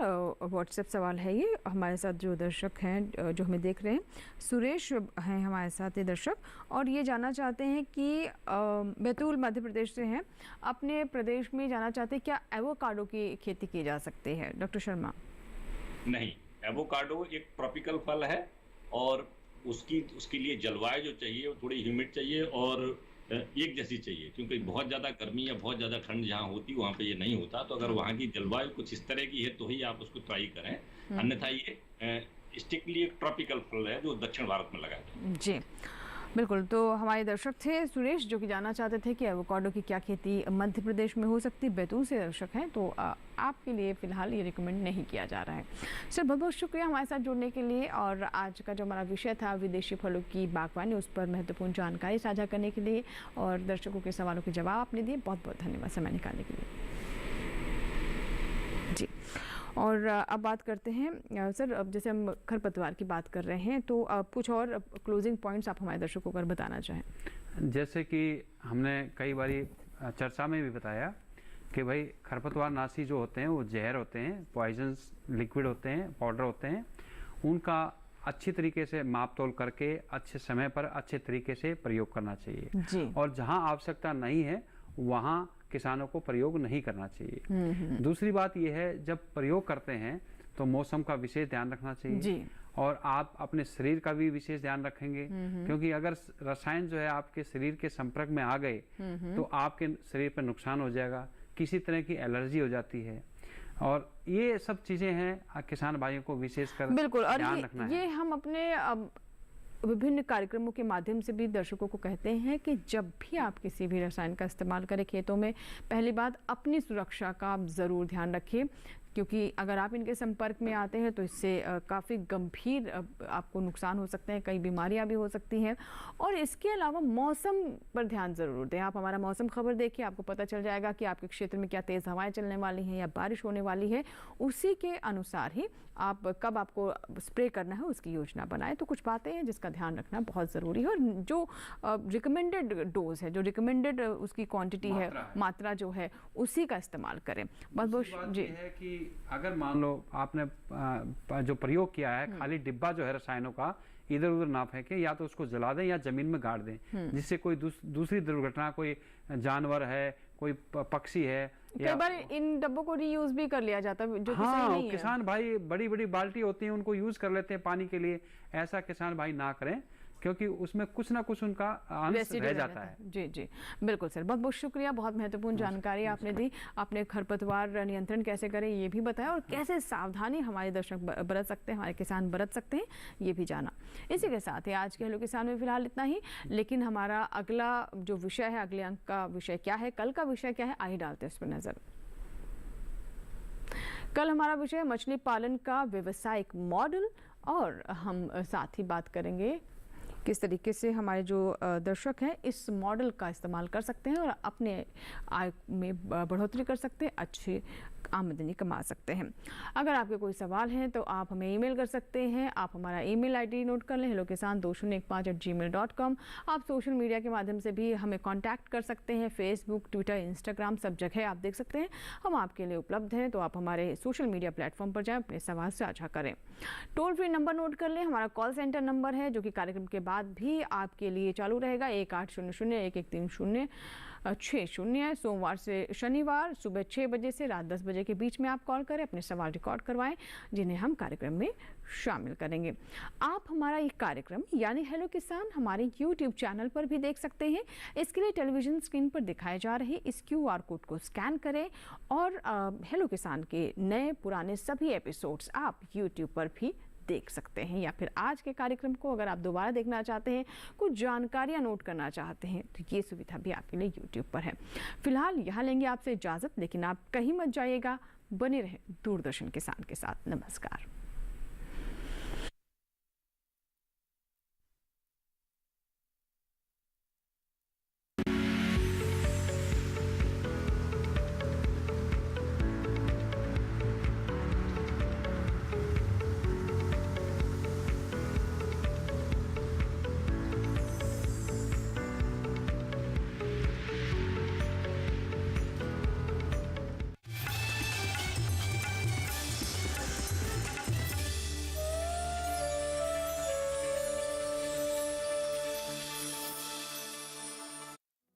व्हाट्सएप सवाल है ये। हमारे साथ जो दर्शक हैं जो हमें देख रहे हैं, सुरेश हैं हमारे साथ ये दर्शक, और ये जानना चाहते हैं कि बैतूल मध्य प्रदेश से हैं, अपने प्रदेश में जानना चाहते हैं क्या एवोकाडो की खेती की जा सकती है। डॉक्टर शर्मा। नहीं, एवोकाडो एक ट्रॉपिकल फल है और उसके लिए जलवायु जो चाहिए वो थोड़ी ह्यूमिड चाहिए और एक जैसी चाहिए, क्योंकि बहुत ज़्यादा गर्मी या बहुत ज़्यादा ठंड जहाँ होती वहाँ पे ये नहीं होता। तो अगर वहाँ की जलवायु कुछ इस तरह की है तो ही आप उसको ट्राई करें, अन्यथा ये स्ट्रिक्टली एक ट्रॉपिकल फल है जो दक्षिण भारत में लगा है। जी बिल्कुल, तो हमारे दर्शक थे सुरेश जो कि जानना चाहते थे कि एवोकाडो की क्या खेती मध्य प्रदेश में हो सकती है। बैतूल से दर्शक हैं, तो आपके लिए फ़िलहाल ये रिकमेंड नहीं किया जा रहा है। सर, बहुत बहुत शुक्रिया हमारे साथ जुड़ने के लिए, और आज का जो हमारा विषय था विदेशी फलों की बागवानी, उस पर महत्वपूर्ण जानकारी साझा करने के लिए और दर्शकों के सवालों के जवाब आपने दिए। बहुत बहुत धन्यवाद समय निकालने के लिए। जी, और अब बात करते हैं सर, अब जैसे हम खरपतवार की बात कर रहे हैं, तो कुछ और क्लोजिंग पॉइंट्स आप हमारे दर्शकों को बताना चाहें। जैसे कि हमने कई बारी चर्चा में भी बताया कि भाई खरपतवार नाशी जो होते हैं वो जहर होते हैं, पॉइजन्स लिक्विड होते हैं, पाउडर होते हैं। उनका अच्छी तरीके से माप तोल करके अच्छे समय पर अच्छे तरीके से प्रयोग करना चाहिए, और जहां आवश्यकता नहीं है वहां किसानों को प्रयोग नहीं करना चाहिए। दूसरी बात यह है, जब प्रयोग करते हैं तो मौसम का विशेष ध्यान रखना चाहिए, और आप अपने शरीर का भी विशेष ध्यान रखेंगे, क्योंकि अगर रसायन जो है आपके शरीर के संपर्क में आ गए तो आपके शरीर पर नुकसान हो जाएगा, किसी तरह की एलर्जी हो जाती है, और ये सब चीजें हैं किसान भाइयों को विशेषकर बिल्कुल, और ध्यान रखना है। ये हम अपने विभिन्न कार्यक्रमों के माध्यम से भी दर्शकों को कहते हैं कि जब भी आप किसी भी रसायन का इस्तेमाल करें खेतों में, पहली बात अपनी सुरक्षा का आप ज़रूर ध्यान रखिए, क्योंकि अगर आप इनके संपर्क में आते हैं तो इससे काफ़ी गंभीर आपको नुकसान हो सकते हैं, कई बीमारियां भी हो सकती हैं। और इसके अलावा मौसम पर ध्यान ज़रूर दें। आप हमारा मौसम खबर देखिए, आपको पता चल जाएगा कि आपके क्षेत्र में क्या तेज़ हवाएं चलने वाली हैं या बारिश होने वाली है। उसी के अनुसार ही आप कब आपको स्प्रे करना है उसकी योजना बनाएं। तो कुछ बातें हैं जिसका ध्यान रखना बहुत ज़रूरी है। और जो रिकमेंडेड डोज है, जो रिकमेंडेड उसकी क्वांटिटी है, मात्रा जो है, उसी का इस्तेमाल करें। बहुत जी है कि अगर मान लो आपने जो प्रयोग किया है, खाली डिब्बा जो है रसायनों का इधर उधर ना फेंके, या तो उसको जला दें या जमीन में गाड़ दें, जिससे कोई दूसरी दुर्घटना, कोई जानवर है, कोई पक्षी है, कई बार इन डब्बों को रीयूज भी कर लिया जाता है, जो हाँ, नहीं है। किसान भाई बड़ी बड़ी बाल्टी होती है उनको यूज कर लेते हैं पानी के लिए। ऐसा किसान भाई ना करें, क्योंकि उसमें कुछ ना कुछ उनका अंश रह जाता है। जी जी बिल्कुल सर, बहुत बहुत शुक्रिया, बहुत महत्वपूर्ण जानकारी आपने दी। आपने खरपतवार नियंत्रण कैसे करें ये भी बताया, और कैसे सावधानी हमारे दर्शक बरत सकते हैं, हमारे किसान बरत सकते हैं, ये भी जाना। इसी के साथ ही आज के हेलो किसान में फिलहाल इतना ही, लेकिन हमारा अगला जो विषय है, अगले अंक का विषय क्या है, कल का विषय क्या है, आइए डालते हैं इस पर नजर। कल हमारा विषय मछली पालन का व्यवसायिक मॉडल, और हम साथ ही बात करेंगे किस तरीके से हमारे जो दर्शक हैं इस मॉडल का इस्तेमाल कर सकते हैं और अपने आय में बढ़ोतरी कर सकते हैं, अच्छी आमदनी कमा सकते हैं। अगर आपके कोई सवाल हैं तो आप हमें ईमेल कर सकते हैं। आप हमारा ईमेल आईडी नोट कर लें, hellokisan2015@gmail.com। आप सोशल मीडिया के माध्यम से भी हमें कांटेक्ट कर सकते हैं, फेसबुक, ट्विटर, इंस्टाग्राम, सब जगह आप देख सकते हैं, हम आपके लिए उपलब्ध हैं। तो आप हमारे सोशल मीडिया प्लेटफॉर्म पर जाएँ, अपने सवाल साझा करें। टोल फ्री नंबर नोट कर लें, हमारा कॉल सेंटर नंबर है जो कि कार्यक्रम के बाद भी आपके लिए चालू रहेगा, 1800-1130-60 है। सोमवार से शनिवार सुबह 6 बजे से रात 10 बजे के बीच में आप कॉल करें, अपने सवाल रिकॉर्ड करवाएं, जिन्हें हम कार्यक्रम में शामिल करेंगे। आप हमारा ये कार्यक्रम यानी हेलो किसान हमारे YouTube चैनल पर भी देख सकते हैं। इसके लिए टेलीविजन स्क्रीन पर दिखाए जा रहे इस QR कोड को स्कैन करें और हेलो किसान के नए पुराने सभी एपिसोड्स आप YouTube पर भी देख सकते हैं। या फिर आज के कार्यक्रम को अगर आप दोबारा देखना चाहते हैं, कुछ जानकारियां नोट करना चाहते हैं, तो ये सुविधा भी आपके लिए YouTube पर है। फिलहाल यहाँ लेंगे आपसे इजाज़त, लेकिन आप कहीं मत जाइएगा, बने रहें दूरदर्शन किसान के साथ। नमस्कार।